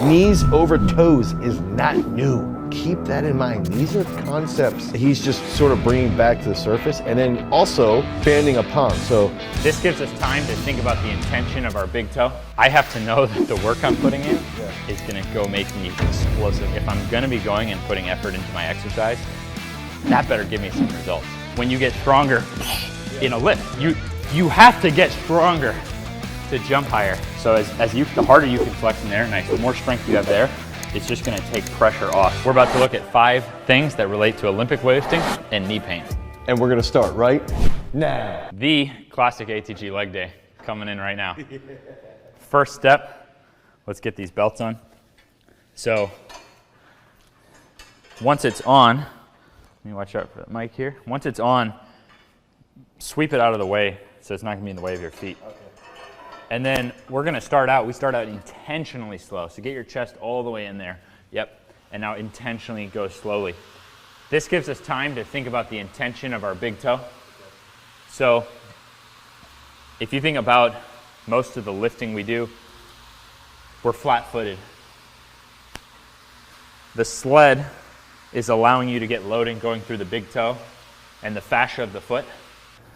Knees over toes is not new. Keep that in mind. These are concepts he's just sort of bringing back to the surface, and then also banding upon. So this gives us time to think about the intention of our big toe. I have to know that the work I'm putting in is gonna go make me explosive. If I'm gonna be going and putting effort into my exercise, that better give me some results. When you get stronger in a lift, you have to get stronger to jump higher. So the harder you can flex in there, the more strength you have there, it's just gonna take pressure off. We're about to look at 5 things that relate to Olympic weightlifting and knee pain. And we're gonna start right now. The classic ATG leg day coming in right now. First step, let's get these belts on. So once it's on, let me watch out for the mic here. Once it's on, sweep it out of the way so it's not gonna be in the way of your feet. Okay. And then we're gonna start out, we start out intentionally slow. So get your chest all the way in there. Yep. And now intentionally go slowly. This gives us time to think about the intention of our big toe. So if you think about most of the lifting we do, we're flat-footed. The sled is allowing you to get loading going through the big toe and the fascia of the foot.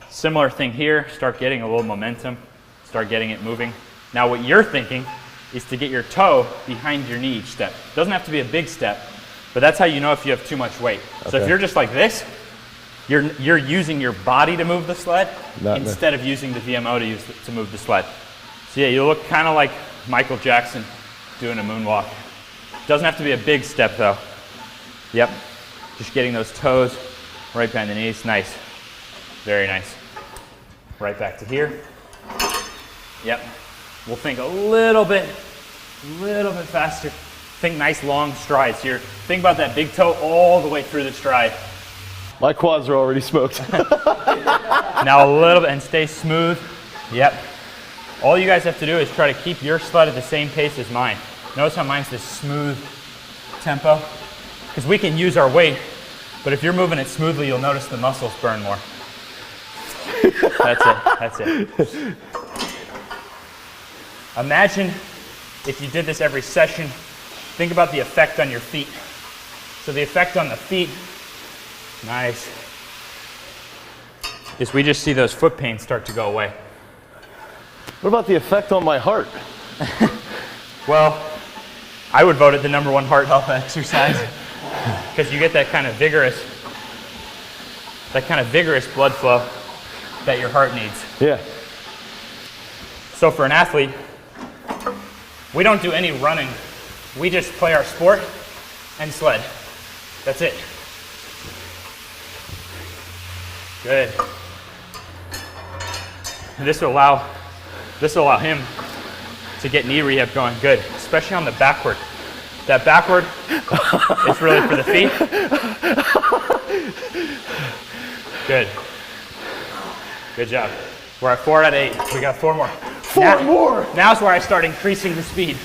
Similar thing here, start getting a little momentum. Start getting it moving. Now what you're thinking is to get your toe behind your knee each step. Doesn't have to be a big step, but that's how you know if you have too much weight. Okay. So if you're just like this, you're using your body to move the sled instead of using the VMO to move the sled. So yeah, you look kind of like Michael Jackson doing a moonwalk. Doesn't have to be a big step though. Yep, just getting those toes right behind the knees. Nice, very nice. Right back to here. Yep, we'll think a little bit faster. Think nice long strides here. Think about that big toe all the way through the stride. My quads are already smoked. Now a little bit, and stay smooth. Yep. All you guys have to do is try to keep your sled at the same pace as mine. Notice how mine's this smooth tempo? Because we can use our weight, but if you're moving it smoothly, you'll notice the muscles burn more. That's it. Imagine if you did this every session. Think about the effect on your feet. So the effect on the feet, nice, is we just see those foot pains start to go away. What about the effect on my heart? Well, I would vote it the #1 heart health exercise because you get that kind of vigorous blood flow that your heart needs. Yeah. So for an athlete, we don't do any running. We just play our sport and sled. That's it. Good. And this will allow him to get knee rehab going good, especially on the backward. That backward is really for the feet. Good. Good job. We're at 4 out of 8. We got 4 more. 4 more! Now's where I start increasing the speed.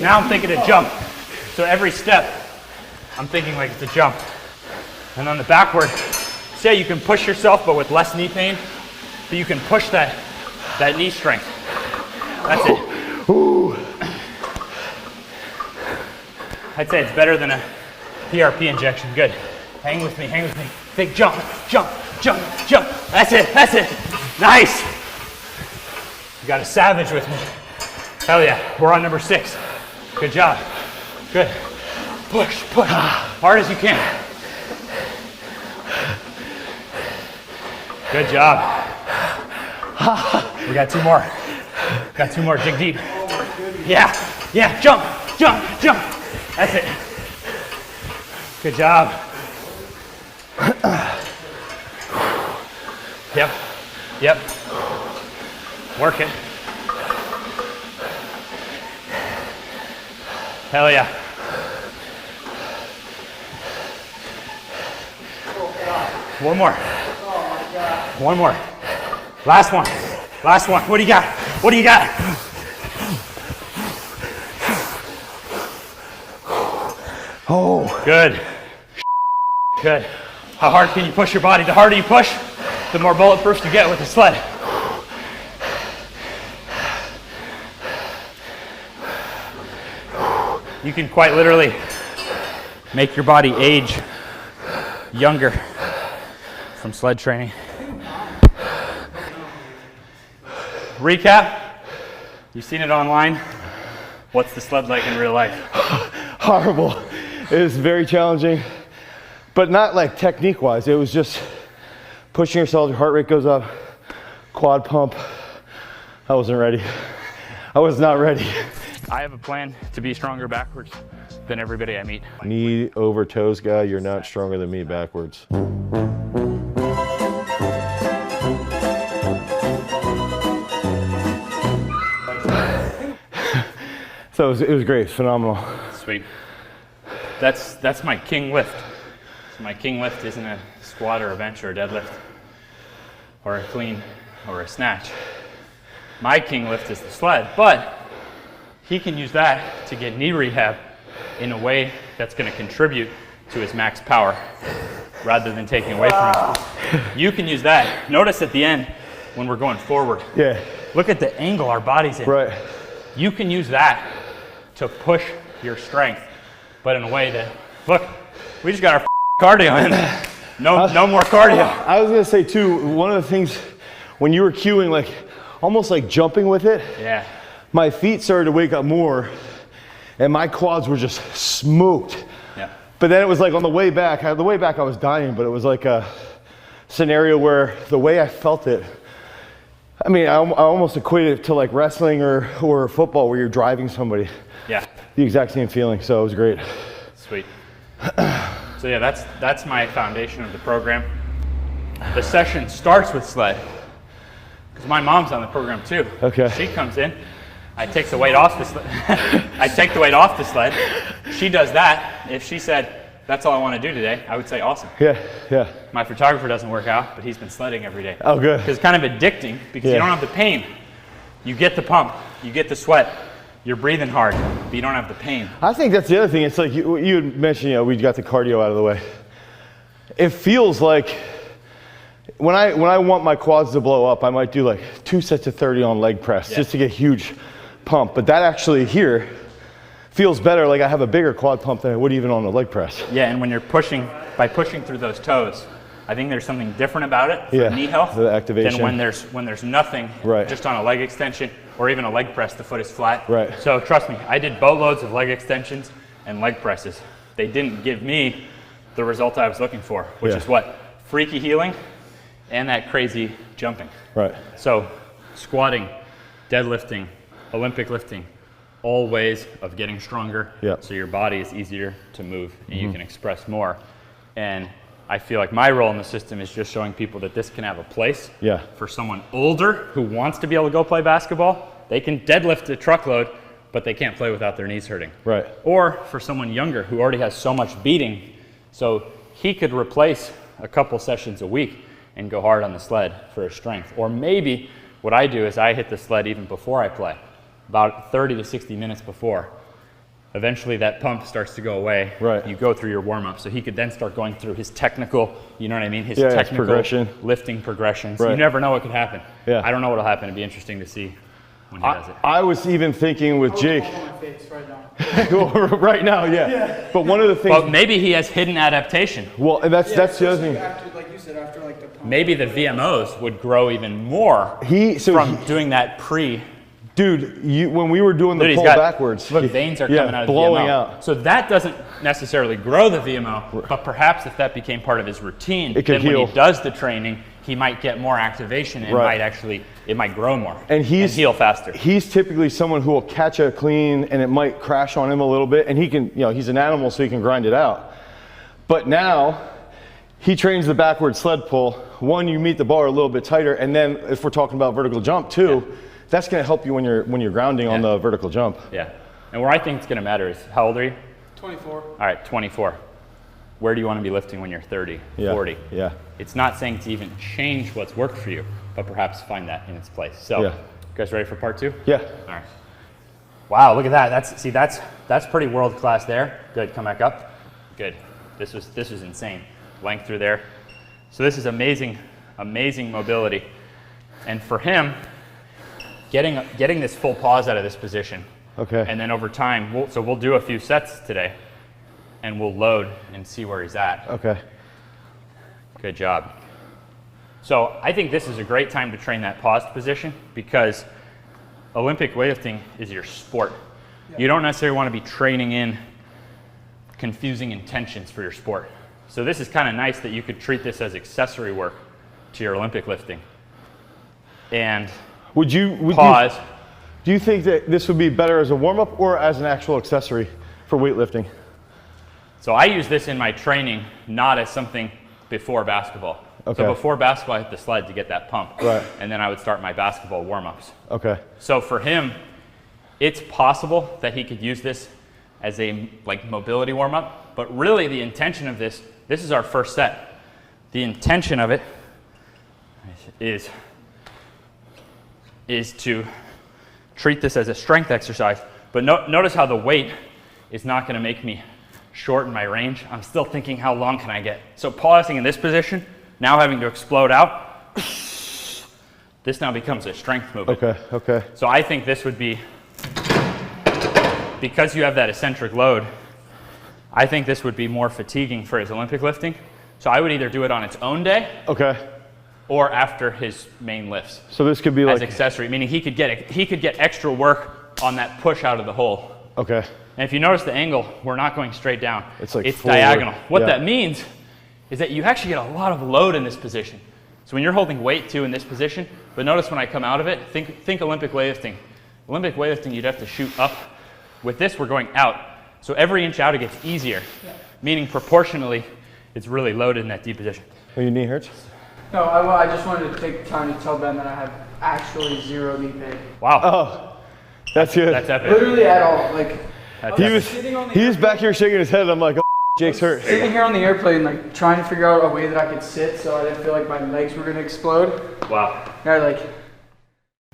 Now I'm thinking a jump. So every step, I'm thinking like it's a jump. And on the backward, say you can push yourself but with less knee pain, but you can push that knee strength. That's it. Ooh. I'd say it's better than a PRP injection. Good. Hang with me, hang with me. Big jump, jump, jump, jump. That's it, that's it. Nice. You got a savage with me. Hell yeah, we're on number 6. Good job. Good. Push, push. Hard as you can. Good job. We got 2 more. Got 2 more. Dig deep. Yeah, yeah. Jump, jump, jump. That's it. Good job. Yep, yep. Work it. Hell yeah. One more. One more. Last one. Last one. What do you got? What do you got? Oh. Good. Good. How hard can you push your body? The harder you push, the more bulletproof you get with the sled. You can quite literally make your body age younger from sled training. Recap, you've seen it online. What's the sled like in real life? Horrible. It was very challenging, but not like technique wise. It was just pushing yourself, your heart rate goes up, quad pump. I wasn't ready. I was not ready. I have a plan to be stronger backwards than everybody I meet. Knee over toes guy, you're not stronger than me backwards. So it was great, phenomenal. Sweet. That's my king lift. So my king lift isn't a squat or a bench or a deadlift or a clean or a snatch. My king lift is the sled, but he can use that to get knee rehab in a way that's going to contribute to his max power rather than taking away from him. You can use that. Notice at the end when we're going forward. Yeah. Look at the angle our body's in. Right. You can use that to push your strength, but in a way that, look, we just got our cardio in. No more cardio. I was gonna say too, one of the things when you were cueing, like almost like jumping with it, Yeah. my feet started to wake up more and my quads were just smoked. Yeah. But then it was like on the way back I was dying, but it was like a scenario where the way I felt it, I mean, I almost equated it to like wrestling or football where you're driving somebody. Yeah. The exact same feeling, so it was great. Sweet. So yeah, that's my foundation of the program. The session starts with sled, because my mom's on the program too. Okay. She comes in, I take the weight off the sled. I take the weight off the sled. She does that. If she said, that's all I want to do today, I would say awesome. Yeah, yeah. My photographer doesn't work out, but he's been sledding every day. Oh, good. Because it's kind of addicting, because you don't have the pain. You get the pump, you get the sweat, you're breathing hard, but you don't have the pain. I think that's the other thing. It's like you had mentioned, you know, we got the cardio out of the way. It feels like when I want my quads to blow up, I might do like 2 sets of 30 on leg press just to get a huge pump. But that actually here feels better, like I have a bigger quad pump than I would even on a leg press. Yeah, and when you're pushing, by pushing through those toes, I think there's something different about it for knee health the activation. than when there's nothing just on a leg extension or even a leg press, the foot is flat. Right. So trust me, I did boatloads of leg extensions and leg presses. They didn't give me the result I was looking for, which is what? Freaky healing and that crazy jumping. Right. So squatting, deadlifting, Olympic lifting, all ways of getting stronger so your body is easier to move and you can express more. And I feel like my role in the system is just showing people that this can have a place. For someone older who wants to be able to go play basketball, they can deadlift a truckload, but they can't play without their knees hurting. Right. Or for someone younger who already has so much beating, so he could replace a couple sessions a week and go hard on the sled for his strength. Or maybe what I do is I hit the sled even before I play, about 30 to 60 minutes before. Eventually that pump starts to go away. Right. You go through your warm-up. So he could then start going through his technical, you know what I mean? His his technical progression. lifting progressions. Right. You never know what could happen. Yeah. I don't know what will happen. It'd be interesting to see when he does it. I was even thinking with Jake. On my face right now. Right now, yeah. But one of the things. But maybe he has hidden adaptation. Well, and that's the other thing. After, like you said, after like the pump. Maybe the VMOs would grow even more from doing that pre. Dude, when we were doing the pull backwards, look, veins are coming out of blowing the VMO. out. So that doesn't necessarily grow the VMO, but perhaps if that became part of his routine, then when he does the training, he might get more activation and it might grow more and heal faster. He's typically someone who will catch a clean and it might crash on him a little bit, and he can, he's an animal, so he can grind it out. But now he trains the backward sled pull. One, you meet the bar a little bit tighter, and then if we're talking about vertical jump too, that's going to help you when you're grounding on the vertical jump. Yeah. And where I think it's going to matter is, how old are you? 24. All right, 24. Where do you want to be lifting when you're 30, 40? Yeah. It's not saying to even change what's worked for you, but perhaps find that in its place. So, you guys ready for part 2? Yeah. All right. Wow, look at that. That's pretty world class there. Good. Come back up. Good. This was insane. Length through there. So this is amazing mobility. And for him, getting this full pause out of this position Okay. And then over time, we'll do a few sets today, and we'll load and see where he's at. Okay. Good job. So I think this is a great time to train that paused position because Olympic weightlifting is your sport. Yeah. You don't necessarily want to be training in confusing intentions for your sport. So this is kind of nice that you could treat this as accessory work to your Olympic lifting. And would you pause. Do you think that this would be better as a warm-up or as an actual accessory for weightlifting? So I use this in my training, not as something before basketball. Okay. So before basketball, I hit the sled to get that pump. Right. And then I would start my basketball warm-ups. Okay. So for him, it's possible that he could use this as a mobility warm-up, but really the intention of this is our first set. The intention of it is to treat this as a strength exercise, but notice how the weight is not going to make me shorten my range. I'm still thinking, how long can I get? So pausing in this position, now having to explode out, this now becomes a strength movement. Okay, okay. So I think this would be, because you have that eccentric load, I think this would be more fatiguing for his Olympic lifting. So I would either do it on its own day, okay, or after his main lifts. So this could be as like accessory, meaning he could get extra work on that push out of the hole. Okay. And if you notice the angle, we're not going straight down. It's forward. Diagonal. What Yeah. that means is that you actually get a lot of load in this position. So when you're holding weight too in this position, but notice when I come out of it, think Olympic weightlifting. Olympic weightlifting, you'd have to shoot up. With this, we're going out. So every inch out, it gets easier, meaning proportionally, it's really loaded in that deep position. Oh, your knee hurts? No, I just wanted to take time to tell Ben that I have actually zero knee pain. Wow. Oh, that's good. That's epic. Literally at all. Like, He was back here shaking his head. I'm like, oh, Jake's hurt. Sitting here on the airplane, like trying to figure out a way that I could sit so I didn't feel like my legs were gonna explode. Wow. And I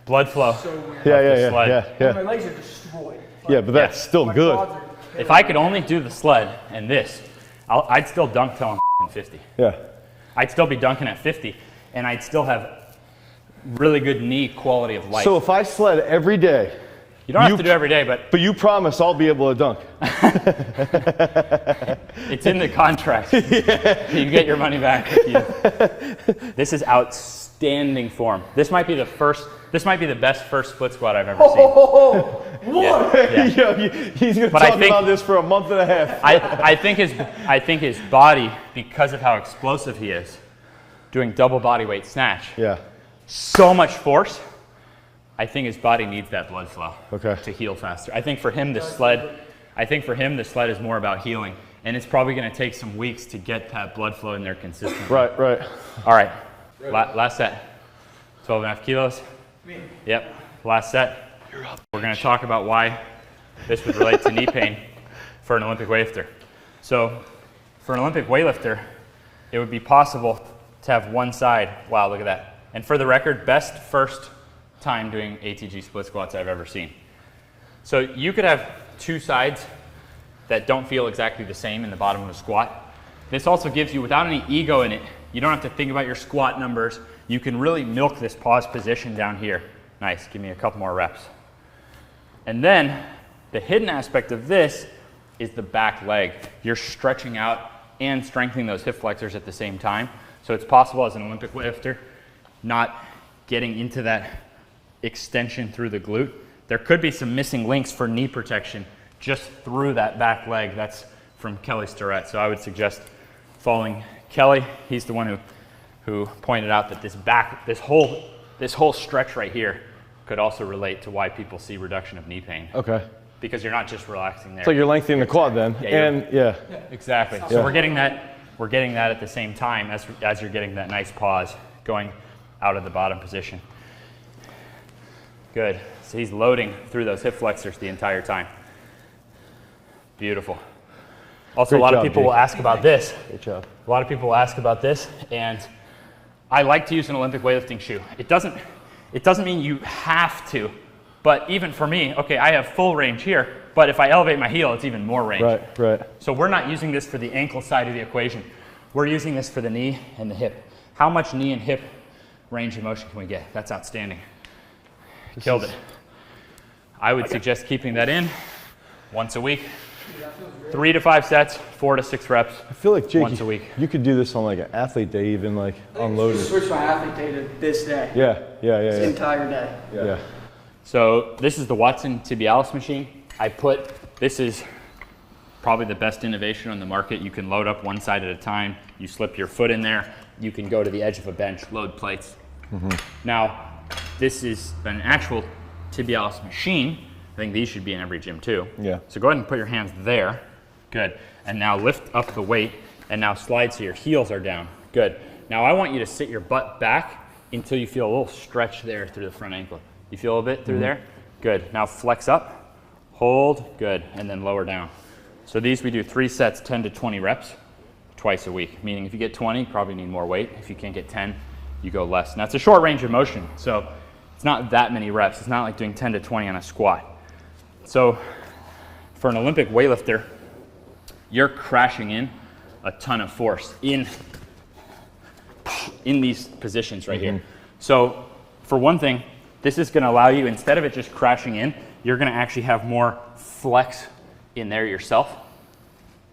Blood flow. so weird. Yeah. My legs are destroyed. Yeah, but that's still My good. quads are If I could only do the sled and this, I'd still dunk till I'm 50. Yeah. I'd still be dunking at 50, and I'd still have really good knee quality of life. So if I sled every day, you don't have to do it every day, but you promise I'll be able to dunk. it's in the contract. You get your money back. This is outstanding form. This might be the best first split squat I've ever seen. Yo, he's gonna talk about this for a month and a half. I think his body, because of how explosive he is, doing double body weight snatch. Yeah. So much force. I think his body needs that blood flow to heal faster. I think for him the sled is more about healing, and it's probably going to take some weeks to get that blood flow in there consistently. Right. All right. Last set. 12.5 kilos. Yep. Last set. We're going to talk about why this would relate to knee pain for an Olympic weightlifter. So for an Olympic weightlifter, it would be possible to have one side. Wow, look at that. And for the record, best first time doing ATG split squats I've ever seen. So you could have two sides that don't feel exactly the same in the bottom of a squat. This also gives you, without any ego in it, you don't have to think about your squat numbers. You can really milk this pause position down here. Nice, give me a couple more reps. And then the hidden aspect of this is the back leg. You're stretching out and strengthening those hip flexors at the same time. So it's possible as an Olympic weightlifter, not getting into that extension through the glute. There could be some missing links for knee protection just through that back leg. That's from Kelly Starrett. So I would suggest following Kelly. He's the one who pointed out that this whole stretch right here could also relate to why people see reduction of knee pain. Okay. Because you're not just relaxing there. So you're lengthening the quad then. Yeah, exactly. So we're getting that at the same time as you're getting that nice pause going out of the bottom position. Good. So he's loading through those hip flexors the entire time. Beautiful. Also, a lot of people will ask about this. Great job. A lot of people will ask about this, and I like to use an Olympic weightlifting shoe. It doesn't mean you have to, but even for me, okay, I have full range here, but if I elevate my heel, it's even more range. Right. So we're not using this for the ankle side of the equation. We're using this for the knee and the hip. How much knee and hip range of motion can we get? That's outstanding. Killed it. I would suggest keeping that in once a week. 3 to 5 sets, 4 to 6 reps. I feel like, Jake, once a week. You could do this on like an athlete day, even like unloaded. Switch my athlete day to this day. Yeah. This entire day. Yeah. So this is the Watson Tibialis machine. This is probably the best innovation on the market. You can load up one side at a time. You slip your foot in there. You can go to the edge of a bench, load plates. Now, this is an actual Tibialis machine. I think these should be in every gym too. Yeah. So go ahead and put your hands there. Good. And now lift up the weight and now slide so your heels are down. Good. Now I want you to sit your butt back until you feel a little stretch there through the front ankle. You feel a bit through there? Good. Now flex up, hold, good, and then lower down. So these we do 3 sets, 10 to 20 reps twice a week. Meaning if you get 20, you probably need more weight. If you can't get 10, you go less. Now it's a short range of motion, so it's not that many reps. It's not like doing 10 to 20 on a squat. So for an Olympic weightlifter, you're crashing in a ton of force in these positions right here. So for one thing, this is going to allow you, instead of it just crashing in, you're going to actually have more flex in there yourself.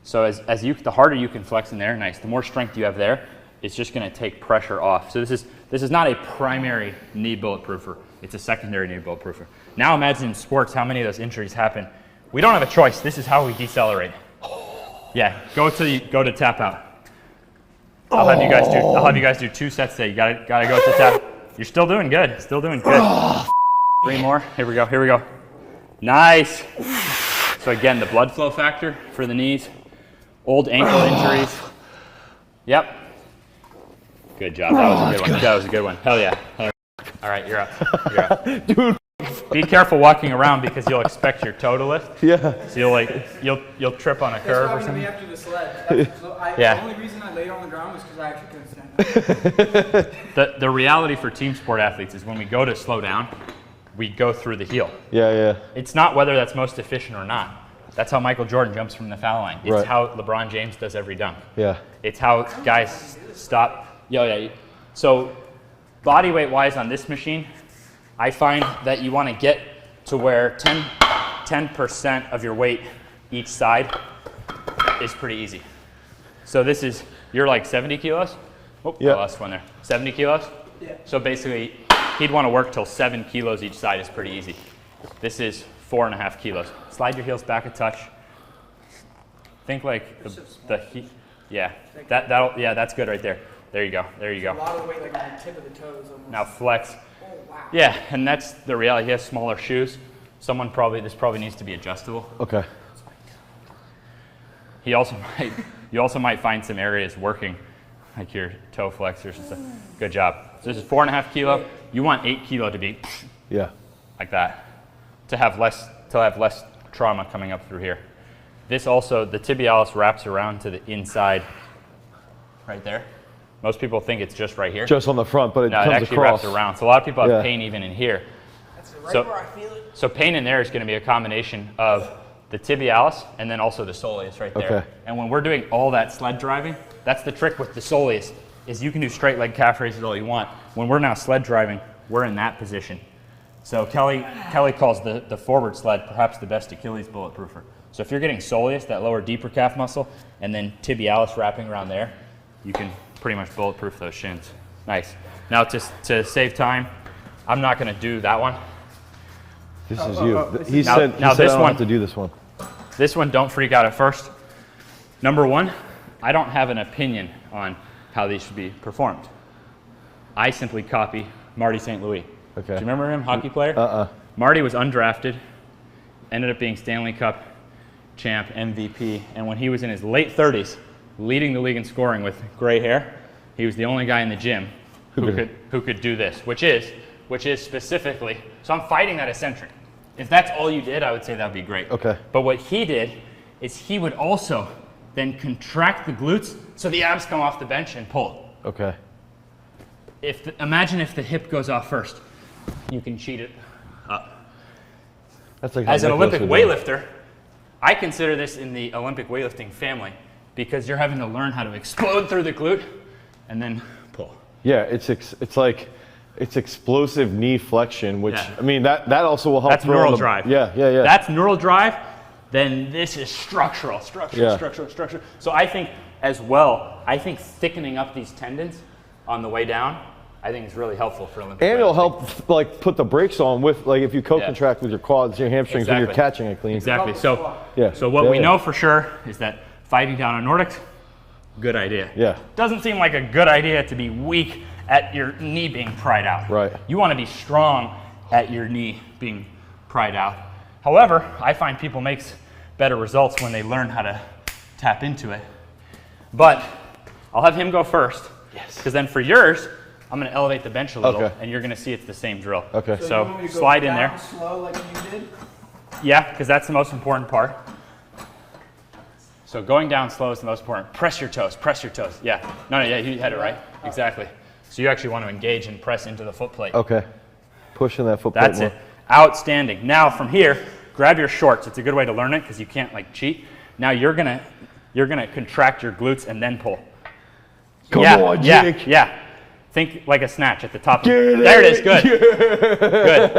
So the harder you can flex in there, nice. The more strength you have there, it's just going to take pressure off. So this is not a primary knee bulletproofer. It's a secondary knee bulletproofer. Now imagine in sports how many of those injuries happen. We don't have a choice. This is how we decelerate. Yeah, go to tap out. I'll have you guys do 2 sets today. You gotta go to tap. You're still doing good. Still doing good. 3 more. Here we go. Nice. So again, the blood flow factor for the knees. Old ankle injuries. Yep. Good job. That was a good one. That was a good one. Hell yeah. All right, you're up. Dude. Be careful walking around because you'll expect your toe to lift. Yeah. So you'll trip on a curve or something. After the sled. The only reason I laid on the ground was because I actually couldn't stand up. The reality for team sport athletes is when we go to slow down, we go through the heel. Yeah. It's not whether that's most efficient or not. That's how Michael Jordan jumps from the foul line. It's how LeBron James does every dunk. Yeah. It's how guys stop. Yeah. So body weight wise on this machine, I find that you want to get to where 10% of your weight each side is pretty easy. So you're like 70 kilos? Oh, yeah. I lost one there. 70 kilos? Yeah. So basically, he'd want to work till 7 kilos each side is pretty easy. This is 4.5 kilos. Slide your heels back a touch. Think like that's good right there. There you go. A lot of weight like on the tip of the toes almost. Now flex. Oh, wow. Yeah, and that's the reality. He has smaller shoes. This probably needs to be adjustable. Okay. You also might find some areas working, like your toe flexors and stuff. Good job. So this is 4.5 kilo. You want 8 kilo to be like that, to have less trauma coming up through here. This also, the tibialis wraps around to the inside, right there. Most people think it's just right here. Just on the front, but it comes it actually across. wraps around. So a lot of people have pain even in here. That's right where I feel it. So pain in there is going to be a combination of the tibialis and then also the soleus right there. Okay. And when we're doing all that sled driving, that's the trick with the soleus, is you can do straight leg calf raises all you want. When we're now sled driving, we're in that position. So Kelly calls the forward sled perhaps the best Achilles bulletproofer. So if you're getting soleus, that lower deeper calf muscle, and then tibialis wrapping around there, you can pretty much bulletproof those shins. Nice. Now to save time, I'm not going to do that one. This is you. He Now said I this don't one- have to do this one. This one, don't freak out at first. Number one, I don't have an opinion on how these should be performed. I simply copy Marty St. Louis. Okay. Do you remember him, hockey player? Marty was undrafted, ended up being Stanley Cup champ, MVP, and when he was in his late 30s, leading the league in scoring with gray hair, he was the only guy in the gym who could do this, which is specifically, so I'm fighting that eccentric. If that's all you did, I would say that would be great. Okay. But what he did is he would also then contract the glutes so the abs come off the bench and pull. Okay. Imagine if the hip goes off first. You can cheat it up. That's like As an Nicholas Olympic would do. weightlifter, I consider this in the Olympic weightlifting family because you're having to learn how to explode through the glute and then pull. Yeah, it's like It's explosive knee flexion, which, Yeah. I mean, that also will help. That's throw neural the, drive. Yeah. That's neural drive. Then this is structural. Yeah. Structure. So I think as well, thickening up these tendons on the way down, I think is really helpful for Olympic And it'll weightlifting. help like put the brakes on with, like, if you co-contract with your quads, your hamstrings when you're catching it clean. Exactly. So, Yeah. so what Yeah, we yeah. know for sure is that fighting down on Nordics, good idea. Yeah. Doesn't seem like a good idea to be weak at your knee being pried out. Right. You want to be strong at your knee being pried out. However, I find people makes better results when they learn how to tap into it. But I'll have him go first. Yes. Because then for yours, I'm going to elevate the bench a little, Okay. and you're going to see it's the same drill. Okay. So, So you want me to go slide in down there. slow like you did? Yeah, because that's the most important part. So going down slow is the most important. Press your toes, press your toes. Yeah. No, yeah, you had it right. Exactly. So you actually want to engage and press into the foot plate. Okay. Pushing that foot plate That's more. it. Outstanding. Now from here, grab your shorts. It's a good way to learn it because you can't like cheat. Now you're gonna contract your glutes and then pull. Come yeah, on, yeah, Jake. yeah. Think like a snatch at the top. Get There it is. it. Good. Good.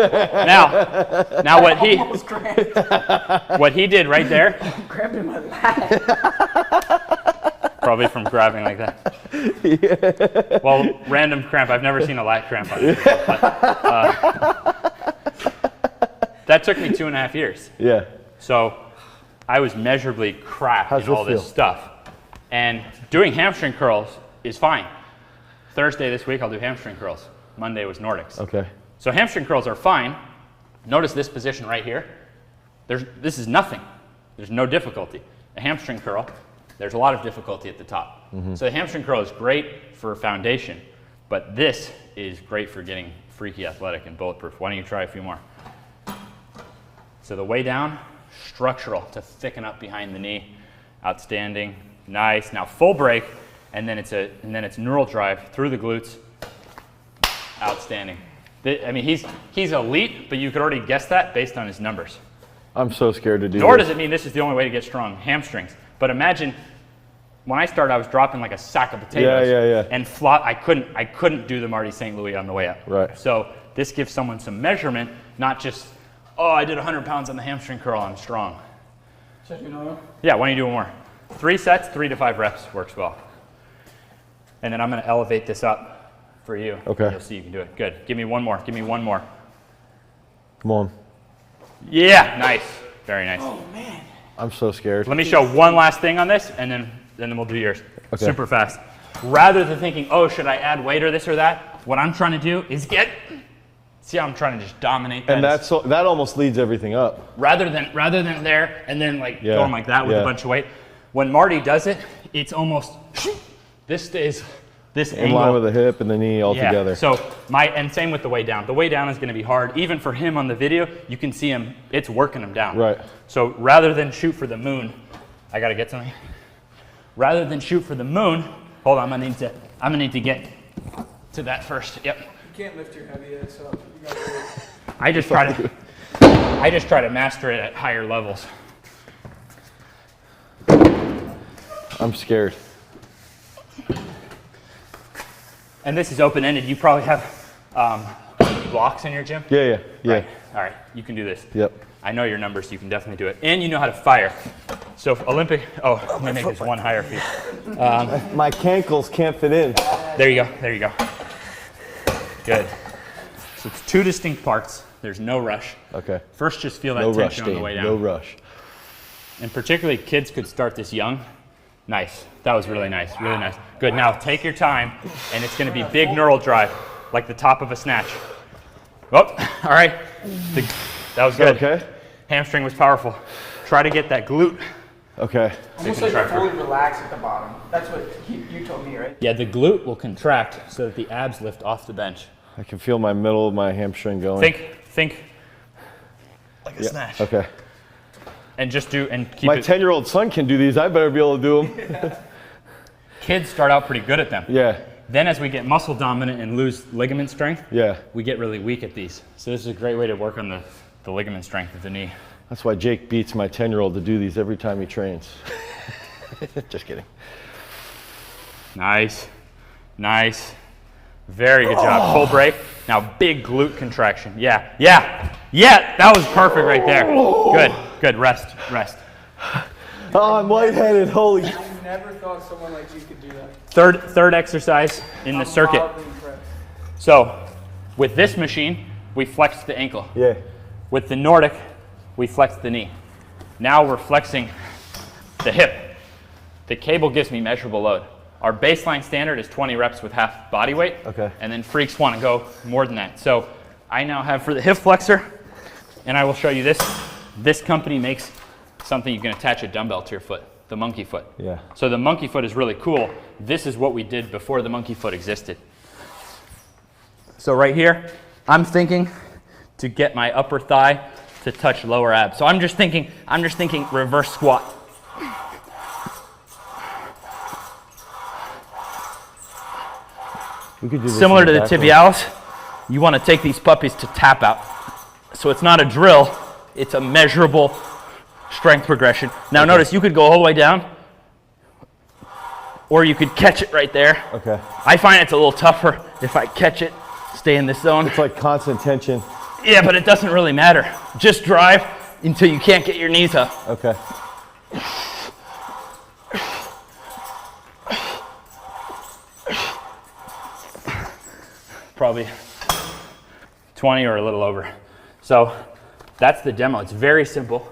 Now what he did right there. Grabbed in my lat. Probably from grabbing like that. Yeah. Well, random cramp. I've never seen a lat cramp on this before, but, that took me 2.5 years. Yeah. So I was measurably crap How's in all this this stuff. And doing hamstring curls is fine. Thursday this week I'll do hamstring curls. Monday was Nordics. Okay. So hamstring curls are fine. Notice this position right here. This is nothing. There's no difficulty. A hamstring curl, there's a lot of difficulty at the top. So the hamstring curl is great for foundation, but this is great for getting freaky athletic and bulletproof. Why don't you try a few more? So the way down, structural to thicken up behind the knee. Outstanding. Nice. Now full break, and then it's neural drive through the glutes. Outstanding. I mean, he's elite, but you could already guess that based on his numbers. I'm so scared to do Nor this. does it mean this is the only way to get strong hamstrings. But imagine when I started, I was dropping like a sack of potatoes. Yeah. And I couldn't do the Marty St. Louis on the way up. Right. So this gives someone some measurement, not just, oh, I did 100 pounds on the hamstring curl, I'm strong. Check another one. Yeah, why don't you do one more? 3 sets, 3 to 5 reps works well. And then I'm going to elevate this up for you. Okay. You'll see you can do it. Good. Give me one more. Give me one more. Come on. Yeah, nice. Very nice. Oh man. I'm so scared. Let me show one last thing on this, and then we'll do yours. Okay. Super fast. Rather than thinking, oh, should I add weight or this or that, what I'm trying to do is see how I'm trying to just dominate that. And that almost leads everything up. Rather than there and then like Yeah, going like that with yeah. a bunch of weight. When Marty does it, it's almost, this stays this In angle. line with the hip and the knee all together. So and same with the way down. The way down is going to be hard. Even for him on the video, you can see him, it's working him down. Right. So rather than shoot for the moon, I got to get something. Rather than shoot for the moon, hold on, I'm gonna need to get to that first. Yep. You can't lift your heavy head, so you gotta do it. I just try to master it at higher levels. I'm scared. And this is open-ended. You probably have blocks in your gym. Yeah. Right. All right, you can do this. Yep. I know your numbers, you can definitely do it. And you know how to fire. So Olympic, let me make this one higher for you. My cankles can't fit in. There you go. Good. So it's 2 distinct parts. There's no rush. Okay. First, just feel that No rush, tension on the Dane. way down. No rush. And particularly kids could start this young. Nice. That was really nice. Really nice. Good. Now take your time, and it's going to be big neural drive, like the top of a snatch. Oh, all right. That was good. Okay. Hamstring was powerful. Try to get that glute. Okay. Almost like fully relax at the bottom. That's what you told me, right? Yeah, the glute will contract so that the abs lift off the bench. I can feel my middle of my hamstring going. Think like a snatch. Okay. And just keep My it. 10-year-old son can do these. I better be able to do them. Kids start out pretty good at them. Yeah. Then as we get muscle dominant and lose ligament strength, Yeah. we get really weak at these. So this is a great way to work on the ligament strength of the knee. That's why Jake beats my 10-year-old to do these every time he trains. Just kidding. Nice. Very good job. Full break. Now big glute contraction. Yeah, yeah, yeah. That was perfect right there. Good, good. Rest, rest. Oh, I'm lightheaded. Holy. I never thought someone like you could do that. Third exercise in the circuit. So with this machine, we flex the ankle. Yeah. With the Nordic, we flex the knee. Now we're flexing the hip. The cable gives me measurable load. Our baseline standard is 20 reps with half body weight. Okay. And then freaks want to go more than that. So I now have for the hip flexor, and I will show you this. This company makes something you can attach a dumbbell to your foot, the monkey foot. Yeah. So the monkey foot is really cool. This is what we did before the monkey foot existed. So right here, I'm thinking to get my upper thigh to touch lower abs. So I'm just thinking reverse squat. We could do this Similar to the back one. tibialis, you want to take these puppies to tap out. So it's not a drill, it's a measurable strength progression. Now notice you could go all the way down, or you could catch it right there. Okay. I find it's a little tougher if I catch it, stay in this zone. It's like constant tension. Yeah, but it doesn't really matter. Just drive until you can't get your knees up. Okay. Probably 20 or a little over. So that's the demo. It's very simple.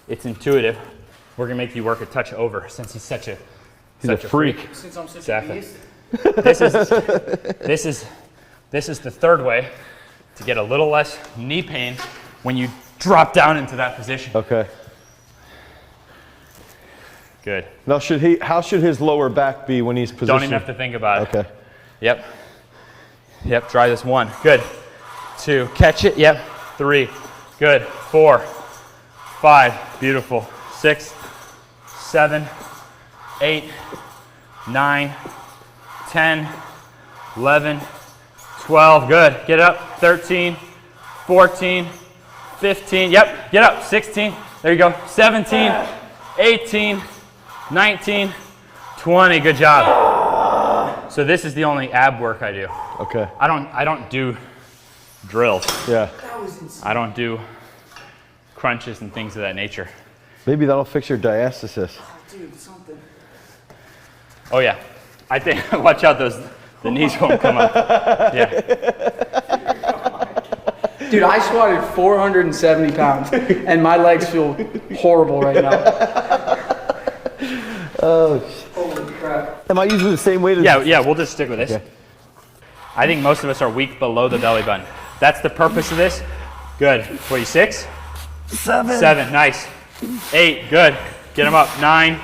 It's intuitive. We're gonna make you work a touch over since he's such a freak. Since I'm such Exactly. a beast. This is the third way to get a little less knee pain when you drop down into that position. Okay. Good. Now, how should his lower back be when he's positioned? Don't even have to think about it. Okay. Yep. Yep, try this. 1, good. 2, catch it, yep. 3, good. 4, 5, beautiful. 6, 7, 8, 9, 10, 11, 12, good. Get up. 13, 14, 15, yep, get up. 16, there you go. 17, 18, 19, 20, good job. So this is the only ab work I do. Okay. I don't do drills. Yeah. That was insane. I don't do crunches and things of that nature. Maybe that'll fix your diastasis. Dude, something. Oh yeah, I think watch out, the knees won't come up. Yeah. Dude, I squatted 470 pounds, and my legs feel horrible right now. Oh. Holy crap. Am I using the same weight as? Yeah, we'll just stick with this. Okay. I think most of us are weak below the belly button. That's the purpose of this. Good. What are you, 6? 7, nice. 8, good. Get them up. 9,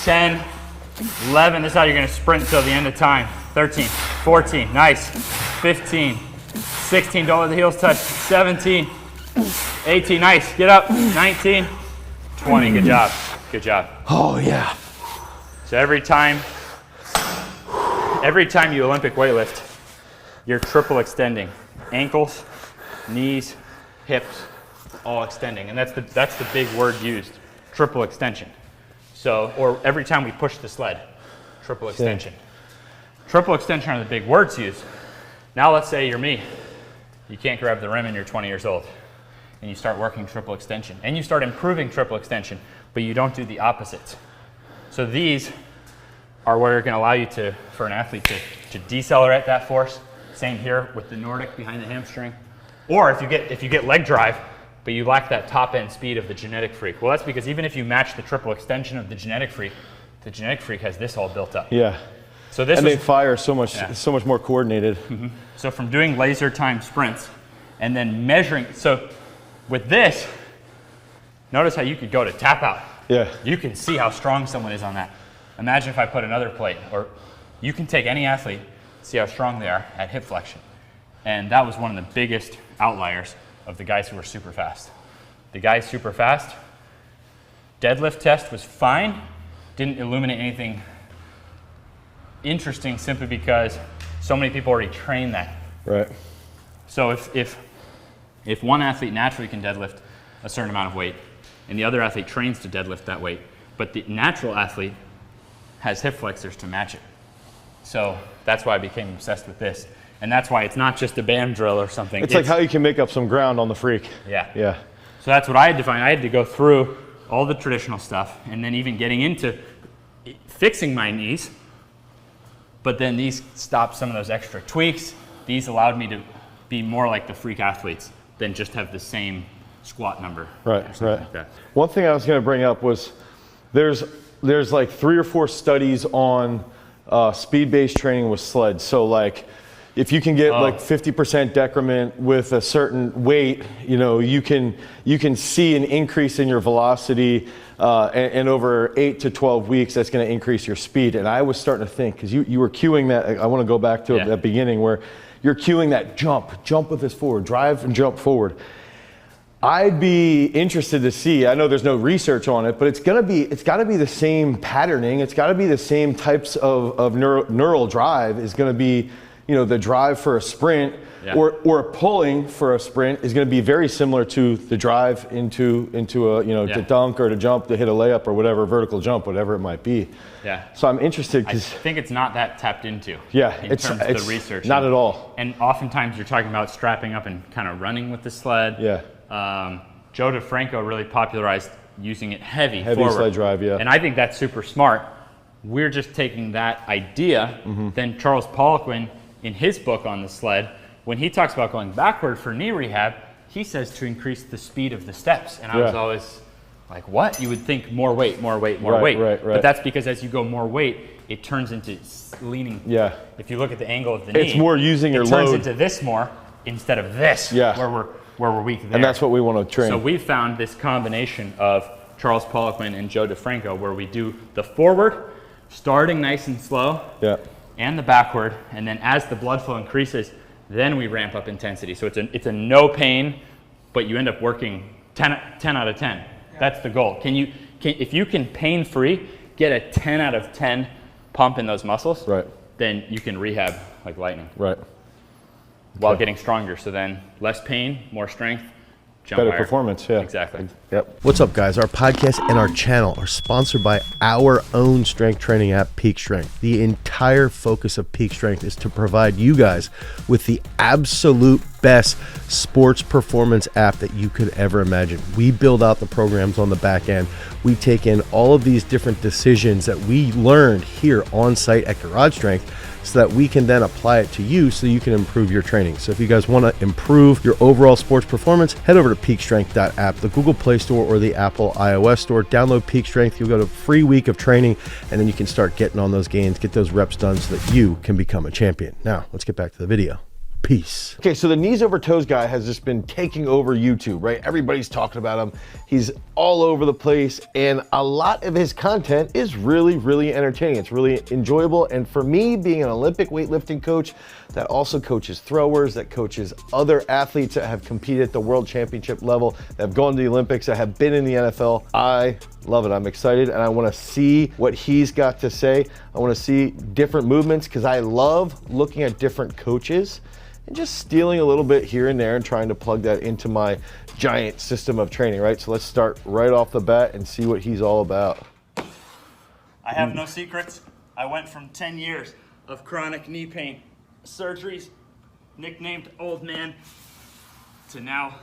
10, 11. This is how you're going to sprint until the end of time. 13, 14, nice. 15, 16, don't let the heels touch. 17, 18, nice. Get up. 19, 20, good job. Good job. Oh yeah. So every time you Olympic weightlift, you're triple extending. Ankles, knees, hips, all extending. And that's the big word used, triple extension. So, or every time we push the sled, triple extension. Triple extension are the big words used. Now let's say you're me. You can't grab the rim and you're 20 years old. And you start working triple extension. And you start improving triple extension, but you don't do the opposites. So these are where it can allow you to, for an athlete to decelerate that force. Same here with the Nordic behind the hamstring. Or if you get leg drive, but you lack that top end speed of the genetic freak. Well, that's because even if you match the triple extension of the genetic freak has this all built up. Yeah. So this And was, they fire so much, Yeah. so much more coordinated. so from doing laser time sprints and then measuring, so with this, notice how you could go to tap out. Yeah. You can see how strong someone is on that. Imagine if I put another plate, or you can take any athlete, see how strong they are at hip flexion. And that was one of the biggest outliers of the guys who were super fast. The guys super fast, deadlift test was fine, didn't illuminate anything interesting simply because so many people already train that. Right. So if one athlete naturally can deadlift a certain amount of weight and the other athlete trains to deadlift that weight, but the natural athlete has hip flexors to match it. So that's why I became obsessed with this. And that's why it's not just a band drill or something. It's like how you can make up some ground on the freak. Yeah. Yeah. So that's what I had to find. I had to go through all the traditional stuff and then even getting into fixing my knees. But then these stopped some of those extra tweaks. These allowed me to be more like the freak athletes than just have the same squat number. Right, right. Like that. One thing I was going to bring up was there's like 3 or 4 studies on speed-based training with sleds. So like if you can get like 50% decrement with a certain weight, you know, you can see an increase in your velocity, and over 8 to 12 weeks, that's going to increase your speed. And I was starting to think, because you were cueing that, I want to go back to that beginning where you're cueing that jump with this forward, drive and jump forward. I'd be interested to see, I know there's no research on it, but it's got to be the same patterning. It's got to be the same types of neural drive is going to be, you know, the drive for a sprint or pulling for a sprint is going to be very similar to the drive into a, you know, to dunk or to jump, to hit a layup or whatever, vertical jump, whatever it might be. Yeah. So I'm interested I think it's not that tapped into. Yeah, in terms of the research. Not at all. And oftentimes you're talking about strapping up and kind of running with the sled. Yeah. Joe DeFranco really popularized using it heavy forward. Sled drive, yeah. And I think that's super smart. We're just taking that idea. Then Charles Poliquin, in his book on the sled, when he talks about going backward for knee rehab, he says to increase the speed of the steps. And I was always like, what? You would think more weight, more weight, more weight. Right. But that's because as you go more weight, it turns into leaning. Yeah. If you look at the angle of the knee, it's more using your load. It turns into this more instead of this, where we're weak there. And that's what we want to train. So we found this combination of Charles Poliquin and Joe DeFranco where we do the forward, starting nice and slow, and the backward, and then as the blood flow increases, then we ramp up intensity. So it's a no pain, but you end up working 10 out of 10. That's the goal. If you can pain-free get a 10 out of 10 pump in those muscles, then you can rehab like lightning. Right. While getting stronger. So then less pain, more strength, jump better higher. performance, yeah. Exactly. Yep. What's up, guys? Our podcast and our channel are sponsored by our own strength training app, Peak Strength. The entire focus of Peak Strength is to provide you guys with the absolute best sports performance app that you could ever imagine. We build out the programs on the back end. We take in all of these different decisions that we learned here on site at Garage Strength, so that we can then apply it to you so you can improve your training. So if you guys want to improve your overall sports performance, head over to peakstrength.app, the Google Play Store or the Apple iOS Store. Download Peak Strength. You'll get a free week of training, and then you can start getting on those gains, get those reps done so that you can become a champion. Now, let's get back to the video. Peace. Okay, so the knees over toes guy has just been taking over YouTube, right? Everybody's talking about him. He's all over the place, and a lot of his content is really, really entertaining. It's really enjoyable, and for me, being an Olympic weightlifting coach that also coaches throwers, that coaches other athletes that have competed at the world championship level, that have gone to the Olympics, that have been in the NFL, I love it. I'm excited, and I want to see what he's got to say. I want to see different movements because I love looking at different coaches and just stealing a little bit here and there and trying to plug that into my giant system of training, right? So let's start right off the bat and see what he's all about. I have no secrets. I went from 10 years of chronic knee pain, surgeries, nicknamed Old Man, to now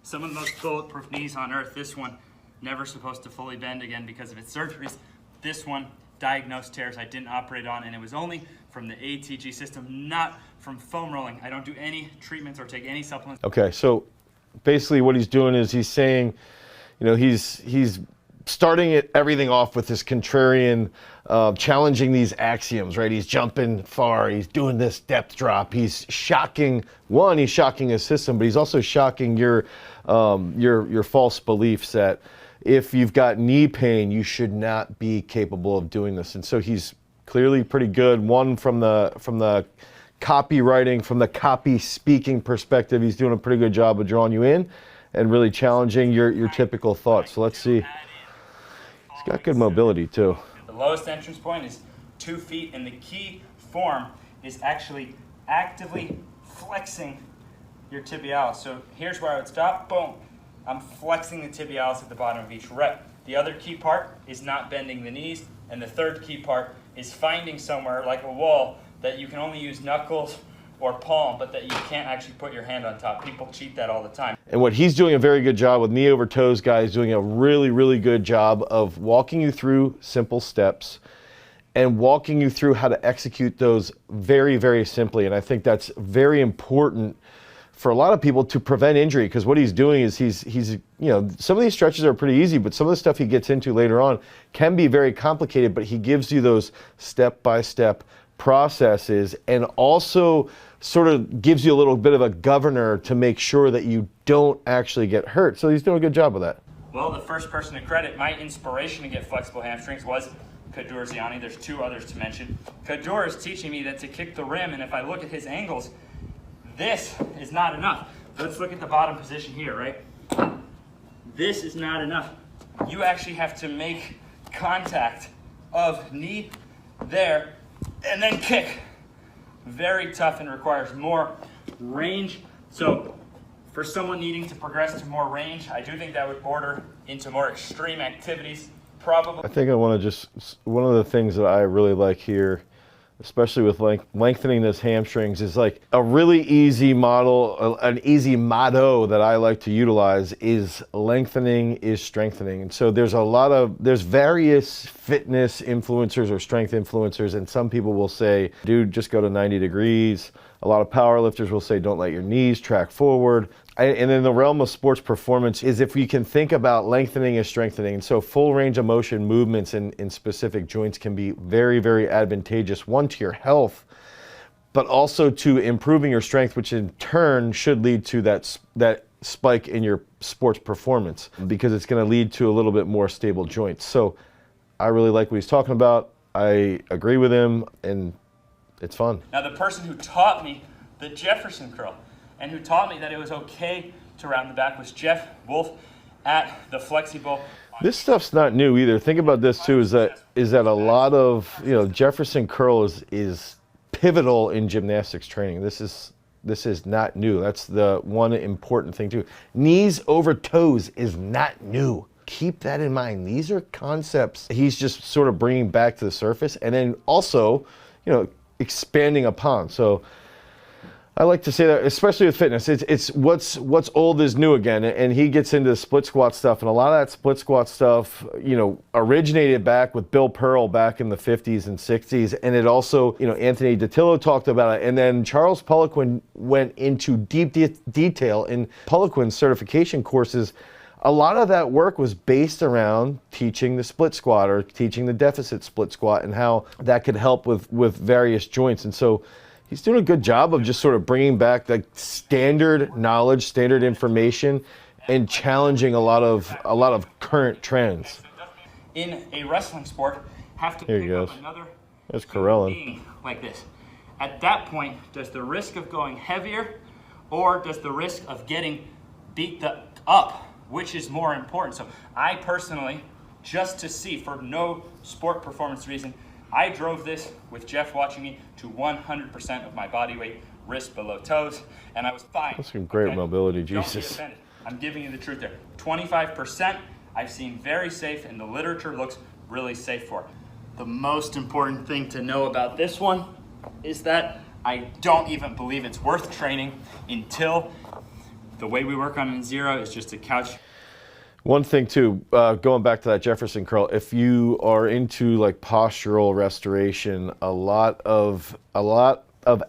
some of the most bulletproof knees on earth. This one, never supposed to fully bend again because of its surgeries. This one, diagnosed tears I didn't operate on, and it was only from the ATG system, not from foam rolling. I don't do any treatments or take any supplements. Okay, so basically what he's doing is he's saying, you know, he's starting everything off with this contrarian, challenging these axioms, right? He's jumping far, he's doing this depth drop, he's shocking his system, but he's also shocking your false beliefs that if you've got knee pain, you should not be capable of doing this. And so he's clearly pretty good. One from the copywriting, from the copy speaking perspective, he's doing a pretty good job of drawing you in and really challenging your typical thoughts. So let's see. He's got good mobility too. The lowest entrance point is 2 feet, and the key form is actually actively flexing your tibialis. So here's where I would stop. Boom. I'm flexing the tibialis at the bottom of each rep. The other key part is not bending the knees. And the third key part is finding somewhere like a wall that you can only use knuckles or palm, but that you can't actually put your hand on top. People cheat that all the time. And what he's doing a very good job with knee over toes, guys, doing a really, really good job of walking you through simple steps and walking you through how to execute those very, very simply. And I think that's very important for a lot of people to prevent injury, because what he's doing is he's you know, some of these stretches are pretty easy, but some of the stuff he gets into later on can be very complicated, but he gives you those step-by-step processes and also sort of gives you a little bit of a governor to make sure that you don't actually get hurt. So he's doing a good job of that. Well, the first person to credit my inspiration to get flexible hamstrings was Kaddour Ziani. There's two others to mention. Kaddour is teaching me that to kick the rim, and if I look at his angles, this is not enough. Let's look at the bottom position here, right? This is not enough. You actually have to make contact of knee there and then kick. Very tough and requires more range. So for someone needing to progress to more range, I do think that would border into more extreme activities, probably. I think I want to just, one of the things that I really like here, especially with lengthening those hamstrings, is like a really easy model, an easy motto that I like to utilize is lengthening is strengthening. And so there's various fitness influencers or strength influencers, and some people will say, dude, just go to 90 degrees. A lot of power lifters will say, don't let your knees track forward. And in the realm of sports performance is if you can think about lengthening as strengthening. And so full range of motion movements in specific joints can be very, very advantageous, one, to your health, but also to improving your strength, which in turn should lead to that spike in your sports performance, because it's going to lead to a little bit more stable joints. So I really like what he's talking about. I agree with him, and it's fun. Now, the person who taught me the Jefferson curl and who taught me that it was okay to round the back was Jeff Wolf at the Flexible. This stuff's not new either. Think about this too, is that a lot of, you know, Jefferson curl is pivotal in gymnastics training. This is not new. That's the one important thing too. Knees over toes is not new. Keep that in mind. These are concepts he's just sort of bringing back to the surface, and then also, you know, expanding upon. So I like to say that, especially with fitness, it's what's old is new again. And he gets into the split squat stuff, and a lot of that split squat stuff, you know, originated back with Bill Pearl back in the 50s and 60s. And it also, you know, Anthony Datillo talked about it. And then Charles Poliquin went into deep detail in Poliquin's certification courses. A lot of that work was based around teaching the split squat or teaching the deficit split squat and how that could help with various joints. And so he's doing a good job of just sort of bringing back the standard knowledge, standard information, and challenging a lot of current trends. In a wrestling sport, have to Here he pick up goes. another There's human Corellin. being like this. At that point, does the risk of going heavier or does the risk of getting beat up, which is more important? So I personally, just to see, for no sport performance reason, I drove this with Jeff watching me to 100% of my body weight, wrist below toes, and I was fine. That's some great mobility, Don't be Jesus. offended. I'm giving you the truth there. 25% I've seen very safe, and the literature looks really safe for. The most important thing to know about this one is that I don't even believe it's worth training until the way we work on in zero is just a couch. One thing too, going back to that Jefferson curl, if you are into like postural restoration, a lot of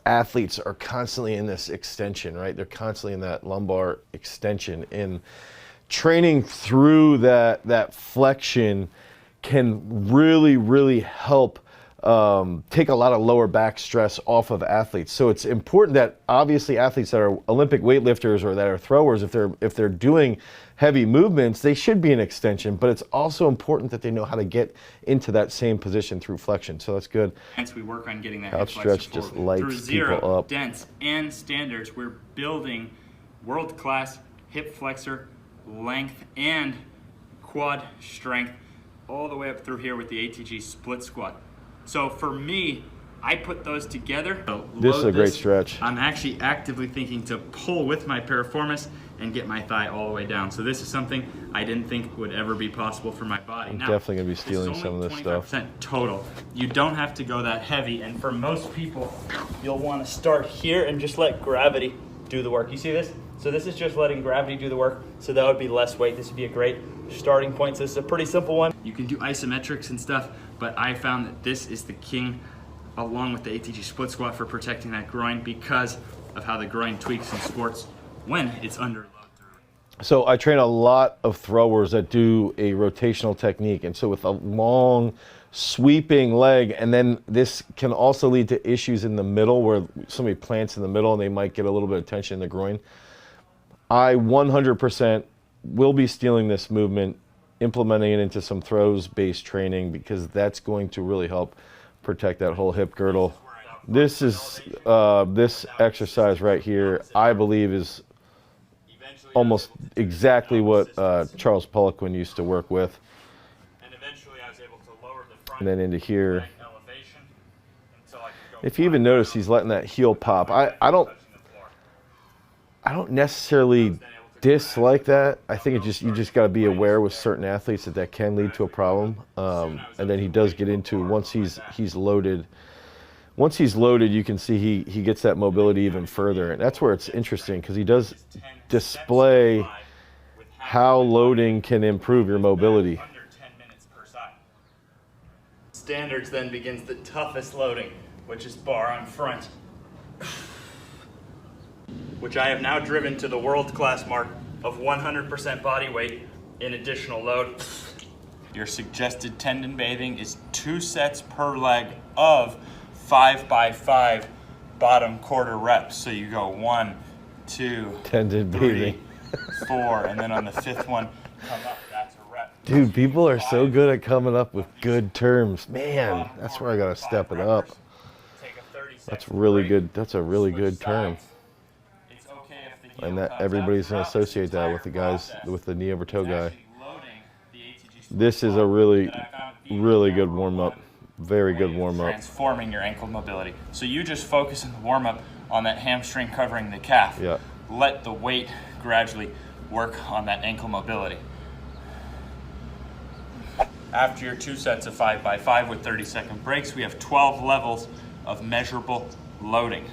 athletes are constantly in this extension, right? They're constantly in that lumbar extension, and training through that flexion can really, really help take a lot of lower back stress off of athletes. So it's important that obviously athletes that are Olympic weightlifters or that are throwers, if they're doing heavy movements, they should be in extension, but it's also important that they know how to get into that same position through flexion. So that's good. Hence we work on getting that Couch hip flexor stretch just forward. lights Through zero, people up. dense, and standards, we're building world-class hip flexor length and quad strength all the way up through here with the ATG split squat. So for me, I put those together. This is a great stretch. I'm actually actively thinking to pull with my piriformis and get my thigh all the way down. So this is something I didn't think would ever be possible for my body. I'm now, definitely gonna be stealing some of this stuff. 25% total. You don't have to go that heavy, and for most people, you'll want to start here and just let gravity do the work. You see this? So this is just letting gravity do the work. So that would be less weight. This would be a great starting point. So this is a pretty simple one. You can do isometrics and stuff, but I found that this is the king along with the ATG split squat for protecting that groin because of how the groin tweaks in sports when it's under load. So I train a lot of throwers that do a rotational technique, and so with a long sweeping leg, and then this can also lead to issues in the middle where somebody plants in the middle and they might get a little bit of tension in the groin. I 100% will be stealing this movement, implementing it into some throws-based training because that's going to really help protect that whole hip girdle. This is this exercise right here, I believe, is almost exactly what Charles Poliquin used to work with. And then into here. If you even notice, he's letting that heel pop. I don't necessarily dislike that. I think you just got to be aware with certain athletes that can lead to a problem. And then he does get into once he's loaded. Once he's loaded, you can see he gets that mobility even further, and that's where it's interesting because he does display how loading can improve your mobility. Standards then begins the toughest loading, which is bar on front, which I have now driven to the world-class mark of 100% body weight in additional load. Your suggested tendon bathing is 2 sets per leg of 5x5 bottom quarter reps. So you go 1, 2, tendon 3, bathing. 4, and then on the 5th one, come up. That's a rep. Dude, people are so good at coming up with good terms. Man, that's where I gotta step it up. That's really good. That's a really good term. And that everybody's gonna associate that with the guys with the knee over toe guy. This is a really, really good warm up. Very good warm up. Transforming your ankle mobility. So you just focus in the warm up on that hamstring covering the calf. Yeah. Let the weight gradually work on that ankle mobility. After your 2 sets of 5x5 with 30-second breaks, we have 12 levels of measurable loading.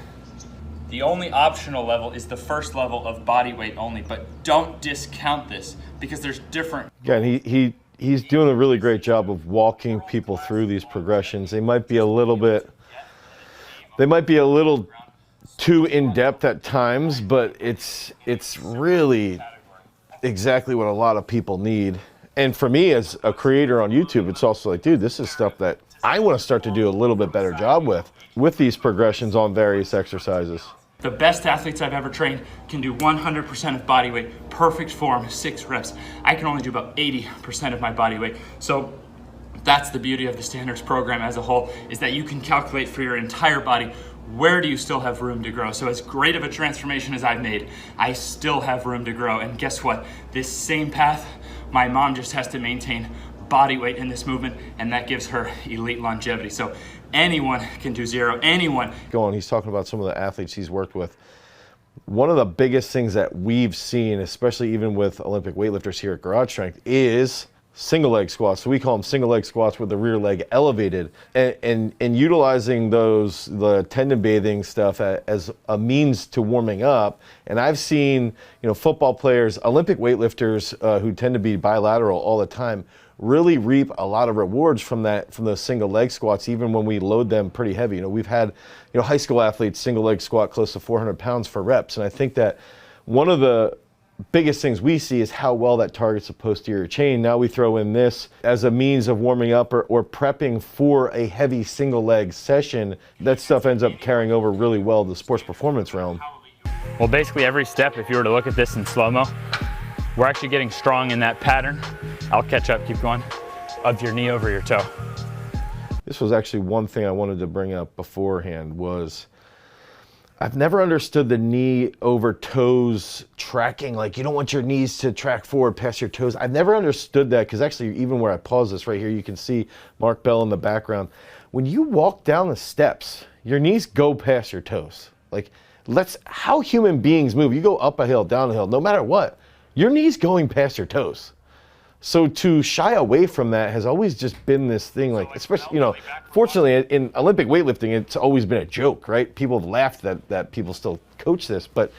The only optional level is the first level of body weight only, but don't discount this because there's different. Again, he's doing a really great job of walking people through these progressions. They might be a little too in-depth at times, but it's really exactly what a lot of people need. And for me as a creator on YouTube, it's also like, dude, this is stuff that I want to start to do a little bit better job with these progressions on various exercises. The best athletes I've ever trained can do 100% of body weight, perfect form, 6 reps. I can only do about 80% of my body weight. So that's the beauty of the standards program as a whole, is that you can calculate for your entire body, where do you still have room to grow? So as great of a transformation as I've made, I still have room to grow. And guess what? This same path, my mom just has to maintain body weight in this movement, and that gives her elite longevity. So anyone can do 0, anyone. Go on, he's talking about some of the athletes he's worked with. One of the biggest things that we've seen, especially even with Olympic weightlifters here at Garage Strength, is single leg squats. So we call them single leg squats with the rear leg elevated, and utilizing the tendon bathing stuff as a means to warming up. And I've seen, football players, Olympic weightlifters who tend to be bilateral all the time, really reap a lot of rewards from those single leg squats, even when we load them pretty heavy. We've had, high school athletes single leg squat close to 400 pounds for reps. And I think that one of the biggest things we see is how well that targets the posterior chain. Now we throw in this as a means of warming up or prepping for a heavy single leg session. That stuff ends up carrying over really well to the sports performance realm. Well, basically every step, if you were to look at this in slow-mo, we're actually getting strong in that pattern. I'll catch up, keep going, of your knee over your toe. This was actually one thing I wanted to bring up beforehand was I've never understood the knee over toes tracking. Like, you don't want your knees to track forward past your toes. I've never understood that because actually even where I pause this right here, you can see Mark Bell in the background. When you walk down the steps, your knees go past your toes. Like That's how human beings move. You go up a hill, down a hill, no matter what, your knee's going past your toes. So to shy away from that has always just been this thing, like, especially, you know, fortunately in Olympic weightlifting, it's always been a joke, right? People have laughed that people still coach this, but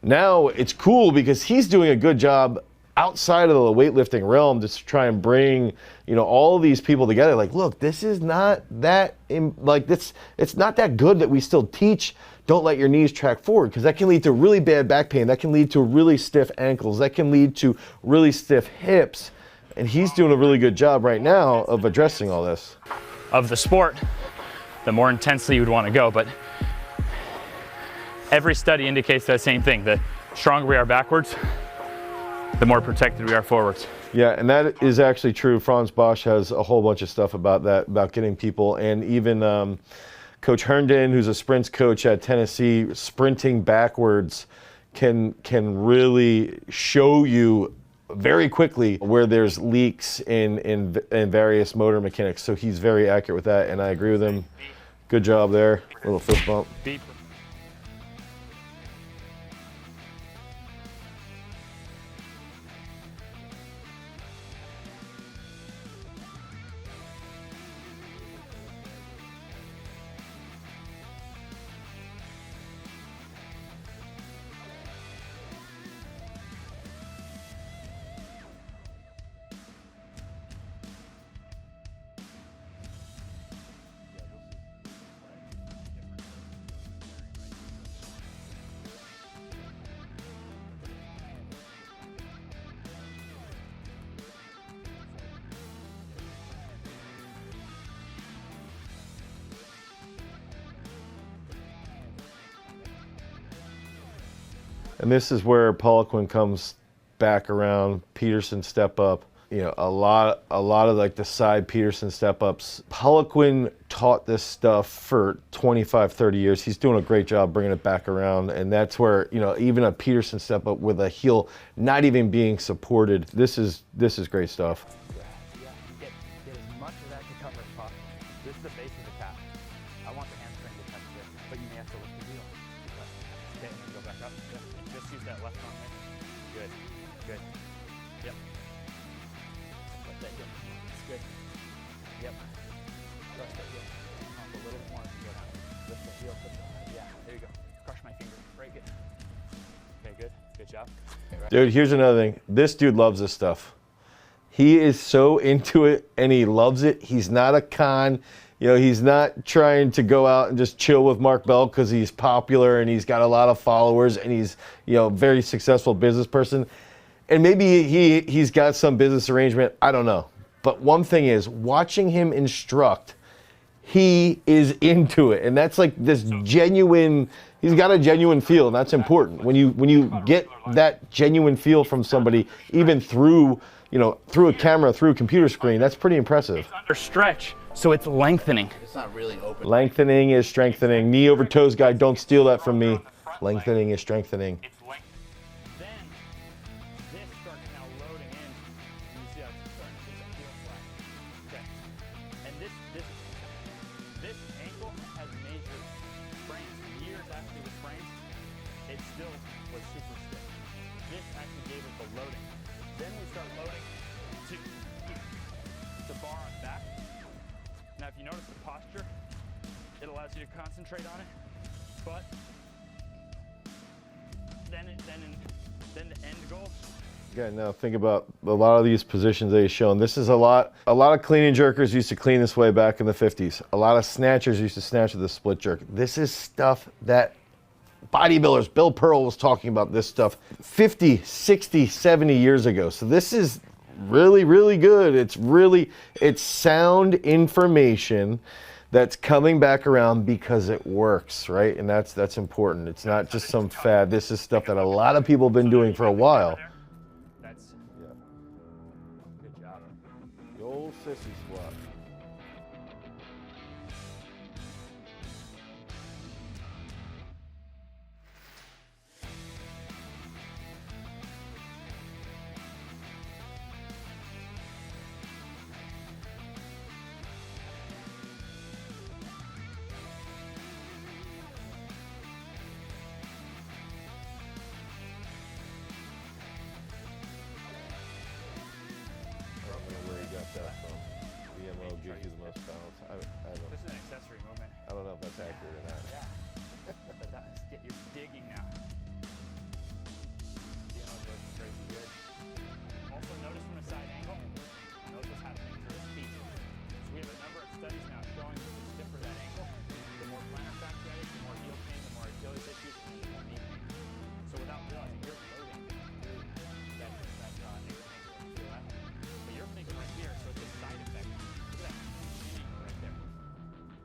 now it's cool because he's doing a good job outside of the weightlifting realm to try and bring, you know, all these people together. Like, look, this is not that, it's not that good that we still teach don't let your knees track forward, because that can lead to really bad back pain. That can lead to really stiff ankles. That can lead to really stiff hips. And he's doing a really good job right now of addressing all this. Of the sport, the more intensely you would want to go, but every study indicates that same thing. The stronger we are backwards, the more protected we are forwards. Yeah, and that is actually true. Franz Bosch has a whole bunch of stuff about that, about getting people, and even Coach Herndon, who's a sprints coach at Tennessee, sprinting backwards can really show you very quickly where there's leaks in various motor mechanics. So he's very accurate with that, and I agree with him. Good job there. A little fist bump. And this is where Poliquin comes back around, Peterson step up. You know, a lot of like the side Peterson step ups. Poliquin taught this stuff for 25, 30 years. He's doing a great job bringing it back around. And that's where, you know, even a Peterson step up with a heel not even being supported. This is great stuff. Yeah, get as much of that to cover as possible. This is the base of the calf. I want the hamstring to touch this, but you may have to lift the heel. Okay, and then go back up. Yeah. And just use that left arm there. Good, good. Yep. Let that heel come on. It's good. Yep. Press that heel. Come up a little more as you go down. Lift the heel. Yeah, there you go. Crush my finger. Break it. Okay, good. Good job. Okay, right. Dude, here's another thing. This dude loves this stuff. He is so into it and he loves it. He's not a con. You know, he's not trying to go out and just chill with Mark Bell because he's popular and he's got a lot of followers and he's, you know, very successful business person. And maybe he's got some business arrangement. I don't know. But one thing is, watching him instruct, he is into it. And that's like this genuine, he's got a genuine feel, and that's important. When you get that genuine feel from somebody, even through, you know, through a camera, through a computer screen, that's pretty impressive. It's under stretch, so it's lengthening. It's not really open. Lengthening is strengthening. Knee over toes guy, don't steal that from me. Lengthening is strengthening. It's length. Then this starts now loading in. And you see how it's starting to get that heel flat. Okay. And this ankle has major sprains. Years after the sprains, it still was super stiff. This actually gave it the loading. Then we start loading to the bar on the back. Now, if you notice the posture, it allows you to concentrate on it. But then the end goal. Yeah, now think about a lot of these positions that he's shown. This is a lot of clean and jerkers used to clean this way back in the 50s. A lot of snatchers used to snatch with the split jerk. This is stuff that bodybuilders, Bill Pearl was talking about this stuff 50, 60, 70 years ago. So this is really, really good. It's sound information that's coming back around because it works, right? And that's important. It's not just some fad. This is stuff that a lot of people have been doing for a while. That's good job. The old sissy squat. do the most balance. I This is an accessory movement. don't know if that's accurate or not. Yeah. But you're digging now. Very good. Also notice from the side angle, notice what's happening to his feet. So we have a number of studies now showing that the stiffer that ankle, the more plantar fasciitis, the more heel pain, the more Achilles issues, and the more knee pain. So without realizing, you're loading through that ankle. Feel that? But you're thinking right here, so it's a side effect. Look at that ankle right there.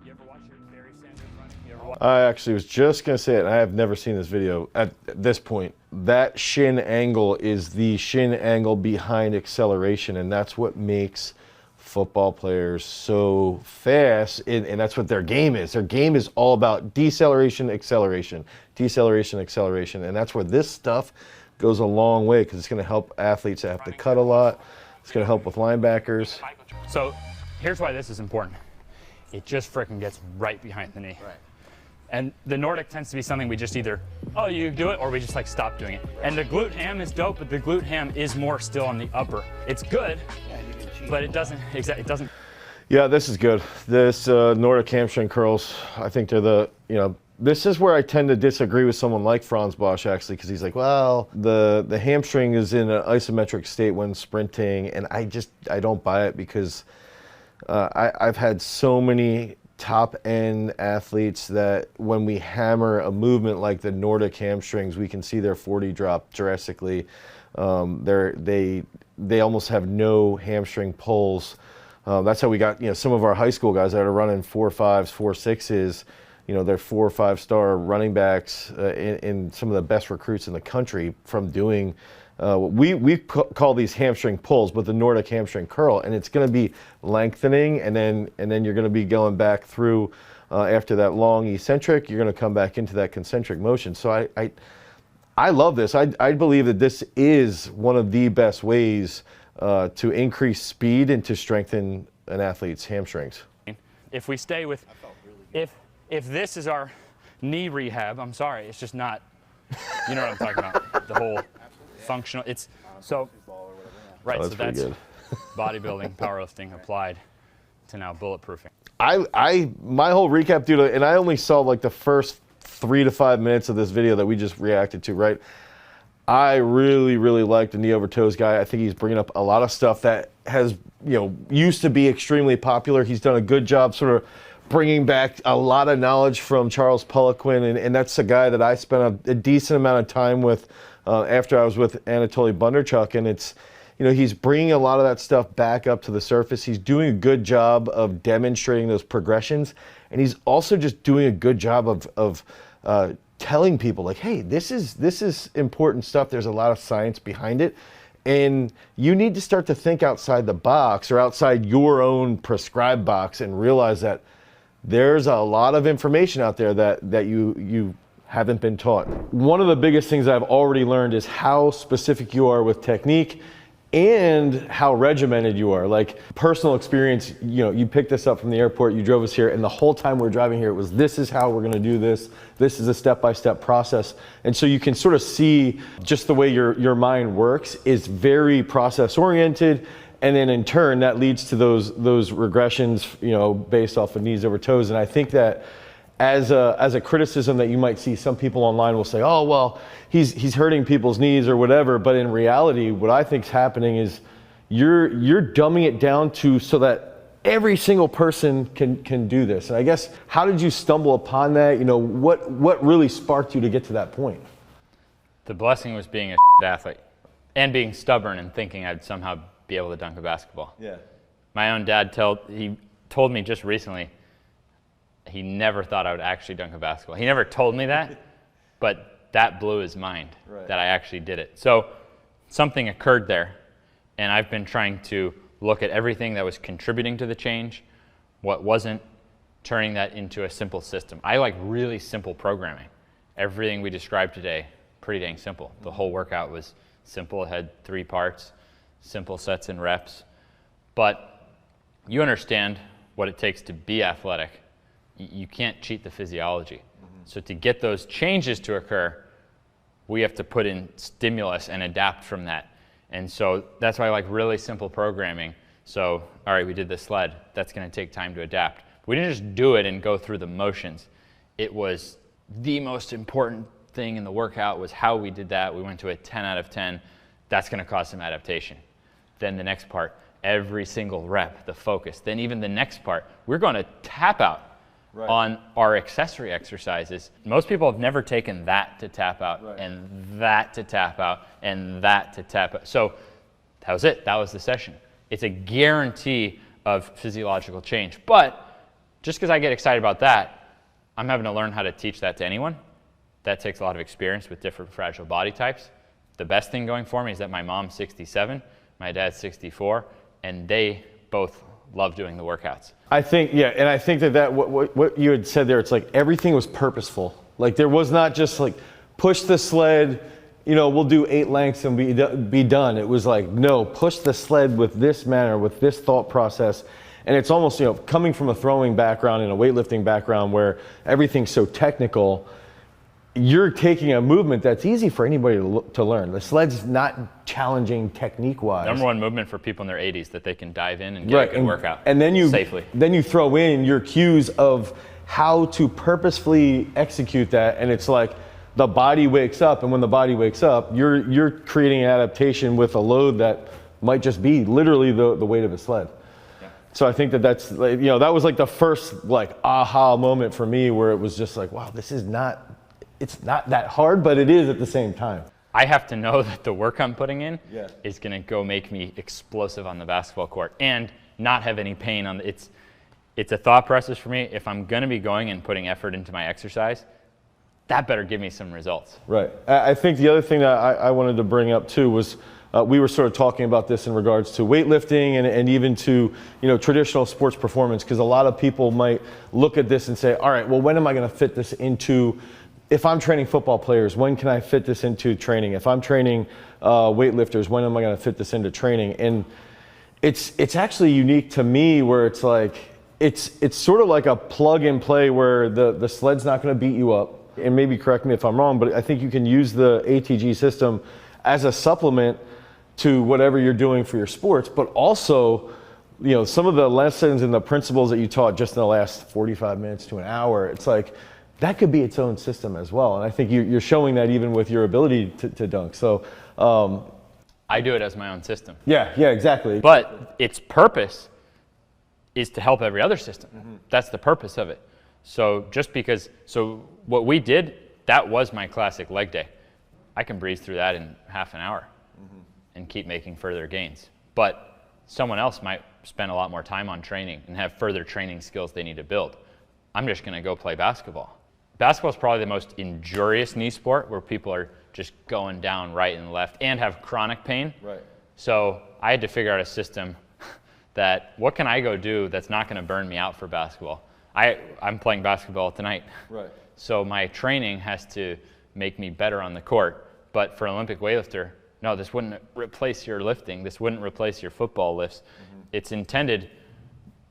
You ever watch your Barry Sanders running? You ever watch? I actually was just going to say it, and I have never seen this video at this point. That shin angle is the shin angle behind acceleration, and that's what makes football players so fast, and that's what their game is. Their game is all about deceleration, acceleration, deceleration, acceleration, and that's where this stuff goes a long way because it's going to help athletes that have to cut a lot. It's going to help with linebackers. So here's why this is important. It just frickin' gets right behind the knee. Right. And the Nordic tends to be something we just either, oh, you do it, or we just like stop doing it. And the glute ham is dope, but the glute ham is more still on the upper. It's good, but it doesn't, it doesn't. Yeah, this is good. This Nordic hamstring curls, I think they're the, this is where I tend to disagree with someone like Franz Bosch actually, because he's like, well, the hamstring is in an isometric state when sprinting, and I don't buy it because I've had so many top-end athletes that when we hammer a movement like the Nordic hamstrings, we can see their 40 drop drastically. They almost have no hamstring pulls. That's how we got some of our high school guys that are running 4.5s, 4.6s. They're 4 or 5 star running backs in some of the best recruits in the country from doing. We call these hamstring pulls, but the Nordic hamstring curl, and it's going to be lengthening, and then you're going to be going back through after that long eccentric. You're going to come back into that concentric motion. So I love this. I believe that this is one of the best ways to increase speed and to strengthen an athlete's hamstrings. If we stay with, if this is our knee rehab, I'm sorry, it's just not. You know what I'm talking about? The whole. Functional. It's so right. Oh, so that's good. Bodybuilding, powerlifting applied to now bulletproofing. My whole recap, dude, and I only saw like the first 3 to 5 minutes of this video that we just reacted to. Right. I really like the knee over toes guy. I think he's bringing up a lot of stuff that has used to be extremely popular. He's done a good job sort of bringing back a lot of knowledge from Charles Poliquin, and that's a guy that I spent a decent amount of time with. After I was with Anatoly Bondarchuk, and it's, he's bringing a lot of that stuff back up to the surface. He's doing a good job of demonstrating those progressions, and he's also just doing a good job of telling people like, hey, this is important stuff. There's a lot of science behind it, and you need to start to think outside the box or outside your own prescribed box and realize that there's a lot of information out there that you haven't been taught. One of the biggest things I've already learned is how specific you are with technique and how regimented you are. Like personal experience, you picked this up from the airport, you drove us here, and the whole time we're driving here, it was, this is how we're gonna do this. This is a step-by-step process. And so you can sort of see just the way your mind works is very process-oriented. And then in turn, that leads to those regressions, based off of knees over toes. And I think that as a criticism that you might see, some people online will say, oh, well, he's hurting people's knees or whatever. But in reality, what I think is happening is you're dumbing it down to so that every single person can do this. And I guess, how did you stumble upon that? What really sparked you to get to that point? The blessing was being a athlete and being stubborn and thinking I'd somehow be able to dunk a basketball. Yeah. My own dad he told me just recently, he never thought I would actually dunk a basketball. He never told me that, but that blew his mind that I actually did it. So something occurred there, and I've been trying to look at everything that was contributing to the change, what wasn't, turning that into a simple system. I like really simple programming. Everything we described today, pretty dang simple. The whole workout was simple. It had 3 parts, simple sets and reps. But you understand what it takes to be athletic. You can't cheat the physiology. So to get those changes to occur, we have to put in stimulus and adapt from that. And so that's why I like really simple programming So, all right, we did the sled. That's going to take time to adapt. We didn't just do it and go through the motions. It was the most important thing in the workout was how we did that. We went to a 10 out of 10. That's going to cause some adaptation. Then the next part, every single rep, the focus. Then even the next part, we're going to tap out on our accessory exercises. Most people have never taken that to tap out and that to tap out and that to tap out. So that was it. That was the session. It's a guarantee of physiological change. But just because I get excited about that, I'm having to learn how to teach that to anyone. That takes a lot of experience with different fragile body types. The best thing going for me is that my mom's 67, my dad's 64, and they both love doing the workouts. I think, yeah, and I think that what you had said there, it's like everything was purposeful. Like there was not just like push the sled, you know, we'll do 8 lengths and be done. It was like, no, push the sled with this manner, with this thought process. And it's almost, you know, coming from a throwing background and a weightlifting background where everything's so technical, you're taking a movement that's easy for anybody to learn. The sled's not challenging technique-wise. Number one movement for people in their 80s that they can dive in and get a good workout and then safely. Then you throw in your cues of how to purposefully execute that, and it's like the body wakes up, and when the body wakes up, you're creating an adaptation with a load that might just be literally the weight of a sled. Yeah. So I think that's, you know, that was like the first like aha moment for me where it was just like, wow, this is not, it's not that hard, but it is at the same time. I have to know that the work I'm putting in is going to go make me explosive on the basketball court and not have any pain on the, it's a thought process for me. If I'm going to be going and putting effort into my exercise, that better give me some results. Right. I think the other thing that I wanted to bring up too was we were sort of talking about this in regards to weightlifting and even to, you know, traditional sports performance, because a lot of people might look at this and say, all right, well, when am I going to fit this into, if I'm training football players, when can I fit this into training? If I'm training weightlifters, when am I going to fit this into training? And it's actually unique to me where it's like, it's sort of like a plug and play where the sled's not going to beat you up. And maybe correct me if I'm wrong, but I think you can use the ATG system as a supplement to whatever you're doing for your sports, but also, you know, some of the lessons and the principles that you taught just in the last 45 minutes to an hour, it's like, that could be its own system as well. And I think you're showing that even with your ability to dunk. So I do it as my own system. Yeah, exactly. But its purpose is to help every other system. Mm-hmm. That's the purpose of it. So just because, so what we did, that was my classic leg day. I can breeze through that in half an hour and keep making further gains. But someone else might spend a lot more time on training and have further training skills they need to build. I'm just going to go play basketball. Basketball is probably the most injurious knee sport where people are just going down right and left and have chronic pain. Right. So I had to figure out a system that what can I go do that's not going to burn me out for basketball. I'm playing basketball tonight. Right. So my training has to make me better on the court. But for an Olympic weightlifter, no, this wouldn't replace your lifting. This wouldn't replace your football lifts. Mm-hmm. It's intended,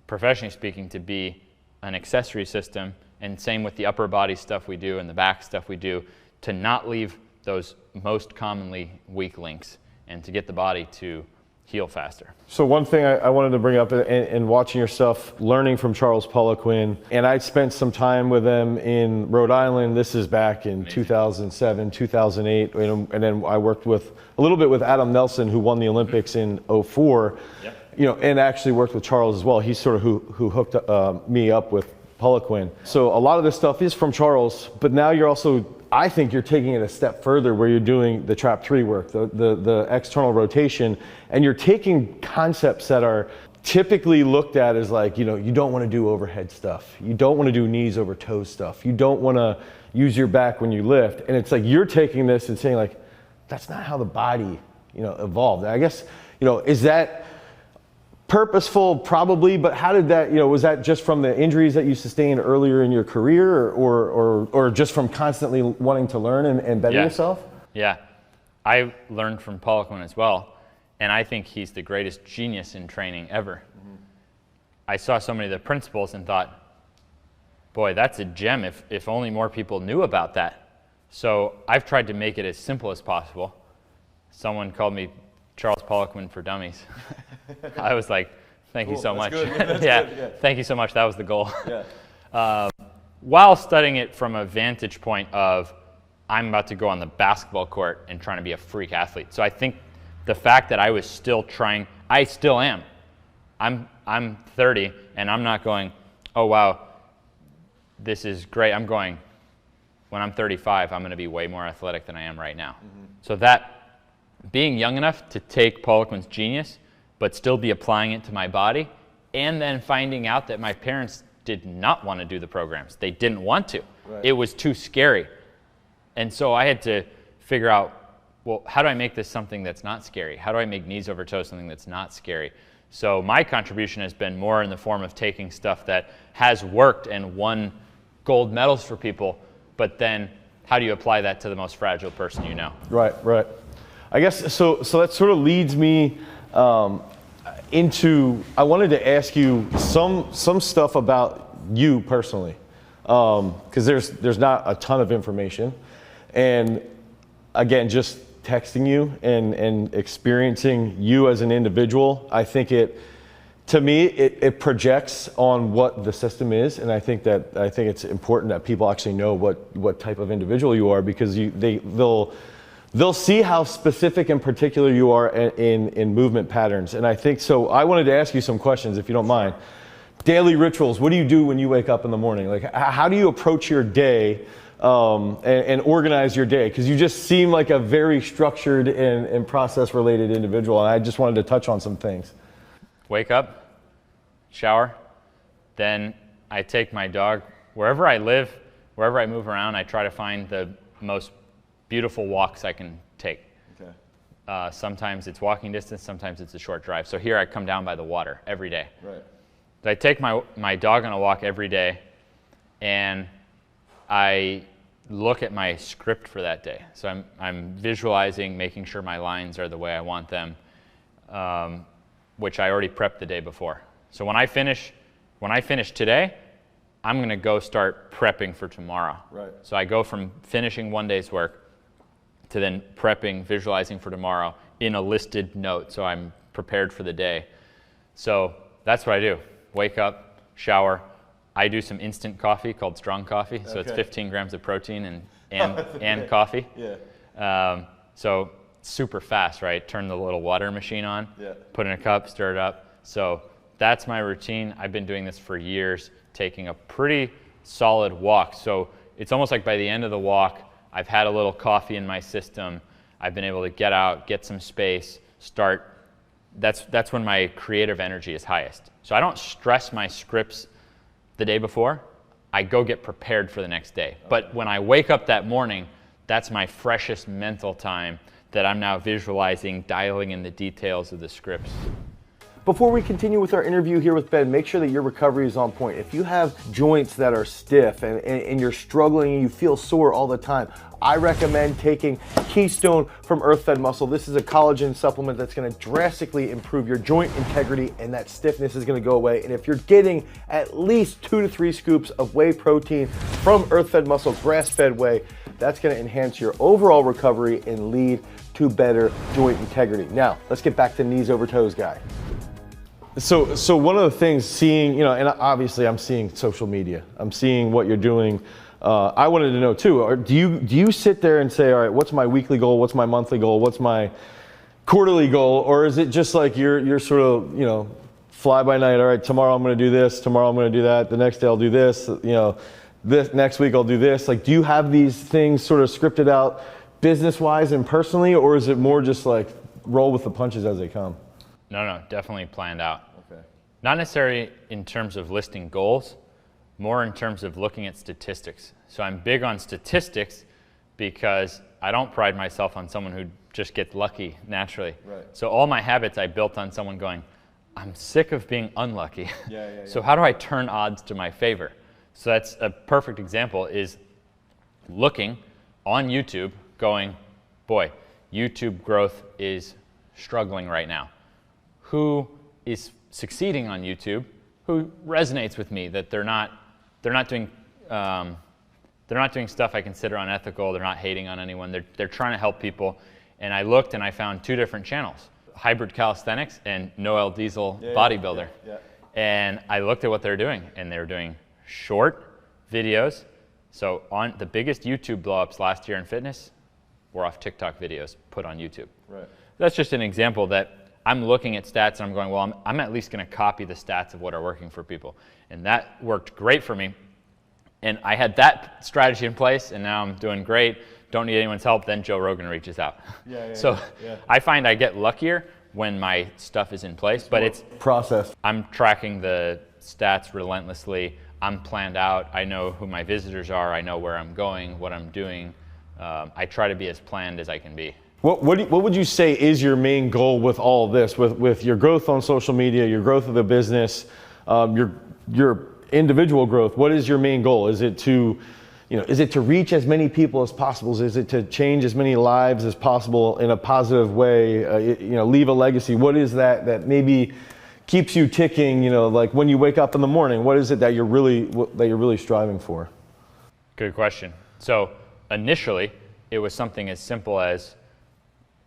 professionally speaking, to be an accessory system, and same with the upper body stuff we do and the back stuff we do, to not leave those most commonly weak links and to get the body to heal faster. So one thing I wanted to bring up in watching your stuff, learning from Charles Poliquin, and I spent some time with him in Rhode Island. This is back in 2007, 2008, and then I worked with a little bit with Adam Nelson, who won the Olympics in 2004. Yep. You know, and actually worked with Charles as well. He's sort of who hooked me up with Poliquin. So a lot of this stuff is from Charles, but now you're also, I think you're taking it a step further where you're doing the trap 3 work, the external rotation, and you're taking concepts that are typically looked at as like, you know, you don't want to do overhead stuff. You don't want to do knees over toes stuff. You don't want to use your back when you lift. And it's like you're taking this and saying like, that's not how the body, you know, evolved. And I guess, you know, is that purposeful? Probably, but how did that, you know, was that just from the injuries that you sustained earlier in your career or just from constantly wanting to learn and better yourself? Yeah, I learned from Poliquin as well, and I think he's the greatest genius in training ever. Mm-hmm. I saw so many of the principles and thought, boy, that's a gem if only more people knew about that. So I've tried to make it as simple as possible. Someone called me Charles Poliquin for dummies. I was like, Thank you so much. Good. That's yeah. good. Yeah. Thank you so much. That was the goal. Yeah. While studying it from a vantage point of I'm about to go on the basketball court and trying to be a freak athlete. So I think the fact that I was still trying, I still am. I'm 30 and I'm not going, oh wow, this is great. I'm going, when I'm 35, I'm going to be way more athletic than I am right now. So that being young enough to take Paul Ekman's genius, but still be applying it to my body, and then finding out that my parents did not want to do the programs. They didn't want to. Right. It was too scary. And so I had to figure out, well, how do I make this something that's not scary? How do I make knees over toes something that's not scary? So my contribution has been more in the form of taking stuff that has worked and won gold medals for people, but then how do you apply that to the most fragile person you know? Right. I guess, so that sort of leads me into, I wanted to ask you some stuff about you personally, because there's not a ton of information. And again, just texting you and experiencing you as an individual, I think it projects on what the system is, and I think it's important that people actually know what type of individual you are, because they'll see how specific and particular you are in movement patterns. And I think so. I wanted to ask you some questions, if you don't mind. Daily rituals. What do you do when you wake up in the morning? Like, how do you approach your day and organize your day? Because you just seem like a very structured and process-related individual, and I just wanted to touch on some things. Wake up, shower, then I take my dog. Wherever I live, wherever I move around, I try to find the most beautiful walks I can take. Okay. Sometimes it's walking distance, sometimes it's a short drive. So here I come down by the water every day. Right. So I take my dog on a walk every day, and I look at my script for that day. So I'm visualizing, making sure my lines are the way I want them, which I already prepped the day before. So when I finish today, I'm going to go start prepping for tomorrow. Right. So I go from finishing one day's work to then prepping, visualizing for tomorrow in a listed note, so I'm prepared for the day. So that's what I do. Wake up, shower. I do some instant coffee called strong coffee, so it's 15 grams of protein and coffee. Yeah. So super fast, right? Turn the little water machine on, put in a cup, stir it up. So that's my routine. I've been doing this for years, taking a pretty solid walk. So it's almost like by the end of the walk, I've had a little coffee in my system. I've been able to get out, get some space, start. That's when my creative energy is highest. So I don't stress my scripts the day before. I go get prepared for the next day. But when I wake up that morning, that's my freshest mental time that I'm now visualizing, dialing in the details of the scripts. Before we continue with our interview here with Ben, make sure that your recovery is on point. If you have joints that are stiff and you're struggling and you feel sore all the time, I recommend taking Keystone from Earth Fed Muscle. This is a collagen supplement that's going to drastically improve your joint integrity, and that stiffness is going to go away. And if you're getting at least 2 to 3 scoops of whey protein from Earth Fed Muscle, grass-fed whey, that's going to enhance your overall recovery and lead to better joint integrity. Now, let's get back to knees over toes, guy. So one of the things, seeing, and obviously I'm seeing social media, I'm seeing what you're doing. I wanted to know too, do you sit there and say, all right, what's my weekly goal? What's my monthly goal? What's my quarterly goal? Or is it just like you're sort of, fly by night? All right, tomorrow I'm going to do this. Tomorrow I'm going to do that. The next day I'll do this. This next week I'll do this. Like, do you have these things sort of scripted out business-wise and personally, or is it more just like roll with the punches as they come? No, definitely planned out. Okay. Not necessarily in terms of listing goals, more in terms of looking at statistics. So I'm big on statistics because I don't pride myself on someone who just gets lucky naturally. Right. So all my habits I built on someone going, I'm sick of being unlucky. Yeah. So how do I turn odds to my favor? So that's a perfect example, is looking on YouTube going, boy, YouTube growth is struggling right now. Who is succeeding on YouTube? Who resonates with me that they're not doing stuff I consider unethical. They're not hating on anyone. They're trying to help people. And I looked and I found 2 different channels. hybrid calisthenics and Noel Diesel bodybuilder. Yeah. And I looked at what they're doing, and they're doing short videos. So on the biggest YouTube blow-ups last year in fitness were off TikTok videos put on YouTube. Right. That's just an example that I'm looking at stats and I'm going, well, I'm at least going to copy the stats of what are working for people. And that worked great for me. And I had that strategy in place, and now I'm doing great. Don't need anyone's help. Then Joe Rogan reaches out. So I find I get luckier when my stuff is in place, but it's process. I'm tracking the stats relentlessly. I'm planned out. I know who my visitors are. I know where I'm going, what I'm doing. I try to be as planned as I can be. What would you say is your main goal with all of this, with your growth on social media, your growth of the business, your individual growth? What is your main goal? Is it to, is it to reach as many people as possible? Is it to change as many lives as possible in a positive way? Leave a legacy. What is that maybe keeps you ticking? Like when you wake up in the morning, what is it that you're really striving for? Good question. So initially, it was something as simple as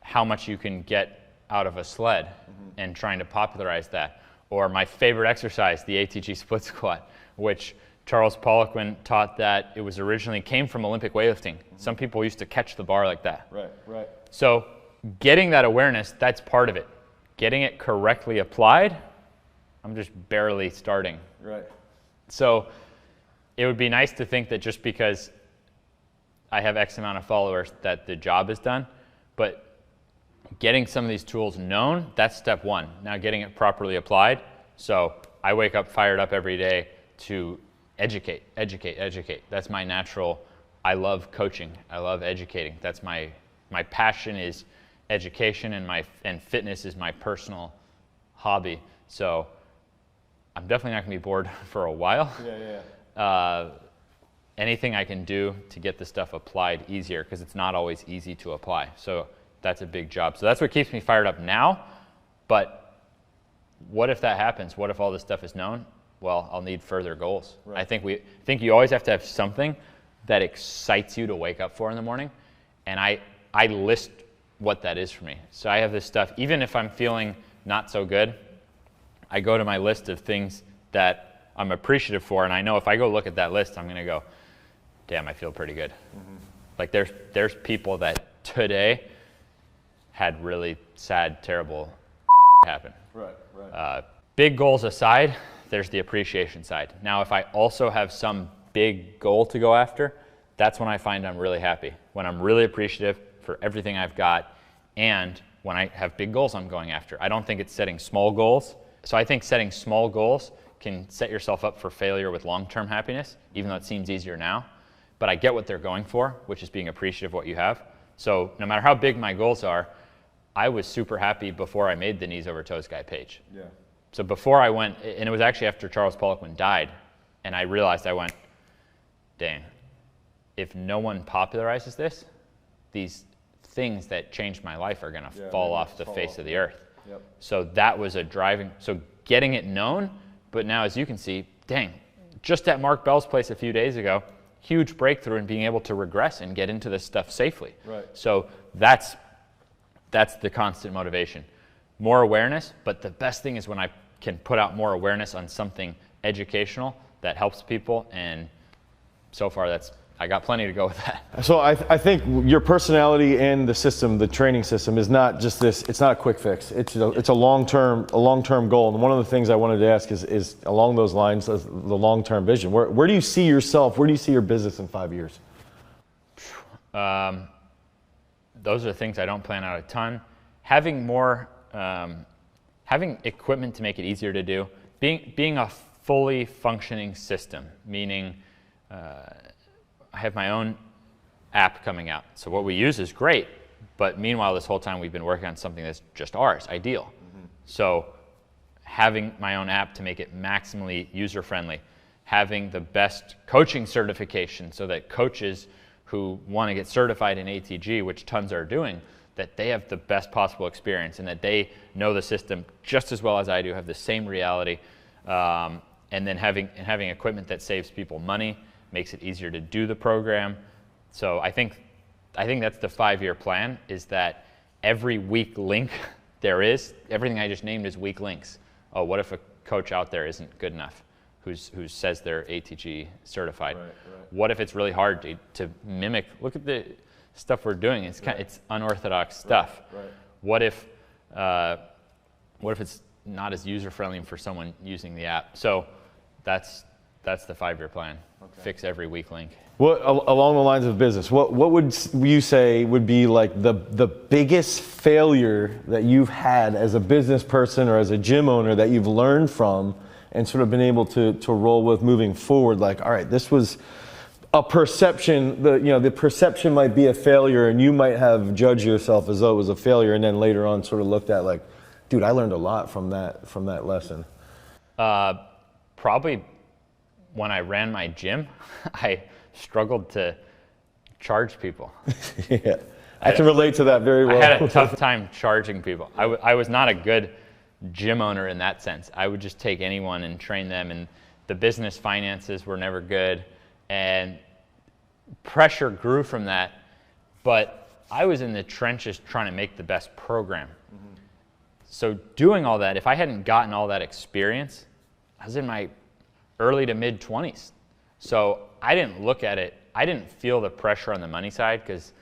how much you can get out of a sled and trying to popularize that. Or my favorite exercise, the ATG split squat, which Charles Poliquin taught that it was originally came from Olympic weightlifting. Some people used to catch the bar like that. Right. So getting that awareness, that's part of it. Getting it correctly applied, I'm just barely starting. Right. So it would be nice to think that just because I have X amount of followers that the job is done, but getting some of these tools known, that's step one. Now getting it properly applied. So I wake up fired up every day to educate. That's my natural, I love coaching. I love educating. That's my passion is education, and fitness is my personal hobby. So I'm definitely not gonna be bored for a while. Anything I can do to get the stuff applied easier, because it's not always easy to apply. So that's a big job. So that's what keeps me fired up now. But what if that happens? What if all this stuff is known? Well, I'll need further goals. Right. I think you always have to have something that excites you to wake up for in the morning. And I list what that is for me. So I have this stuff, even if I'm feeling not so good, I go to my list of things that I'm appreciative for. And I know if I go look at that list, I'm going to go, damn, I feel pretty good. Like there's people that today had really sad, terrible happen. Right. Big goals aside, there's the appreciation side. Now, if I also have some big goal to go after, that's when I find I'm really happy. When I'm really appreciative for everything I've got, and when I have big goals I'm going after. I don't think it's setting small goals. So I think setting small goals can set yourself up for failure with long-term happiness, even though it seems easier now. But I get what they're going for, which is being appreciative of what you have. So no matter how big my goals are, I was super happy before I made the knees over toes guy page. So before I went, and it was actually after Charles Poliquin died, and I realized, I went, dang, if no one popularizes this, these things that changed my life are gonna fall off the face of the earth. So that was so getting it known, but now as you can see, dang, just at Mark Bell's place a few days ago, huge breakthrough in being able to regress and get into this stuff safely. So that's the constant motivation. More awareness, but the best thing is when I can put out more awareness on something educational that helps people, and so far I got plenty to go with that. So I think your personality and the system, the training system, is not just this, it's not a quick fix. It's a long-term goal. And one of the things I wanted to ask is along those lines, the long-term vision. Where do you see yourself, where do you see your business in 5 years? Those are the things I don't plan out a ton. Having more, having equipment to make it easier to do, being a fully functioning system, meaning I have my own app coming out. So what we use is great, but meanwhile this whole time we've been working on something that's just ours, ideal. So having my own app to make it maximally user-friendly, having the best coaching certification so that coaches who want to get certified in ATG, which tons are doing, that they have the best possible experience and that they know the system just as well as I do, have the same reality, and then having equipment that saves people money, makes it easier to do the program. So I think that's the 5-year plan, is that every weak link there is, everything I just named is weak links. Oh, what if a coach out there isn't good enough, who says they're ATG certified? Right. What if it's really hard to mimic? Look at the stuff we're doing. It's it's unorthodox stuff. Right. What if it's not as user friendly for someone using the app? So that's the 5-year plan. Okay. Fix every weak link. What along the lines of business? What would you say would be like the biggest failure that you've had as a business person or as a gym owner that you've learned from and sort of been able to roll with moving forward? Like, all right, this was a perception. The perception might be a failure, and you might have judged yourself as though it was a failure, and then later on sort of looked at like, dude, I learned a lot from that lesson. Probably when I ran my gym, I struggled to charge people. Yeah, I can relate to that very well. I had a tough time charging people. I was not a good gym owner in that sense. I would just take anyone and train them, and the business finances were never good, and pressure grew from that, but I was in the trenches trying to make the best program. Mm-hmm. So doing all that, if I hadn't gotten all that experience, I was in my early to mid 20s. So I didn't look at it, I didn't feel the pressure on the money side because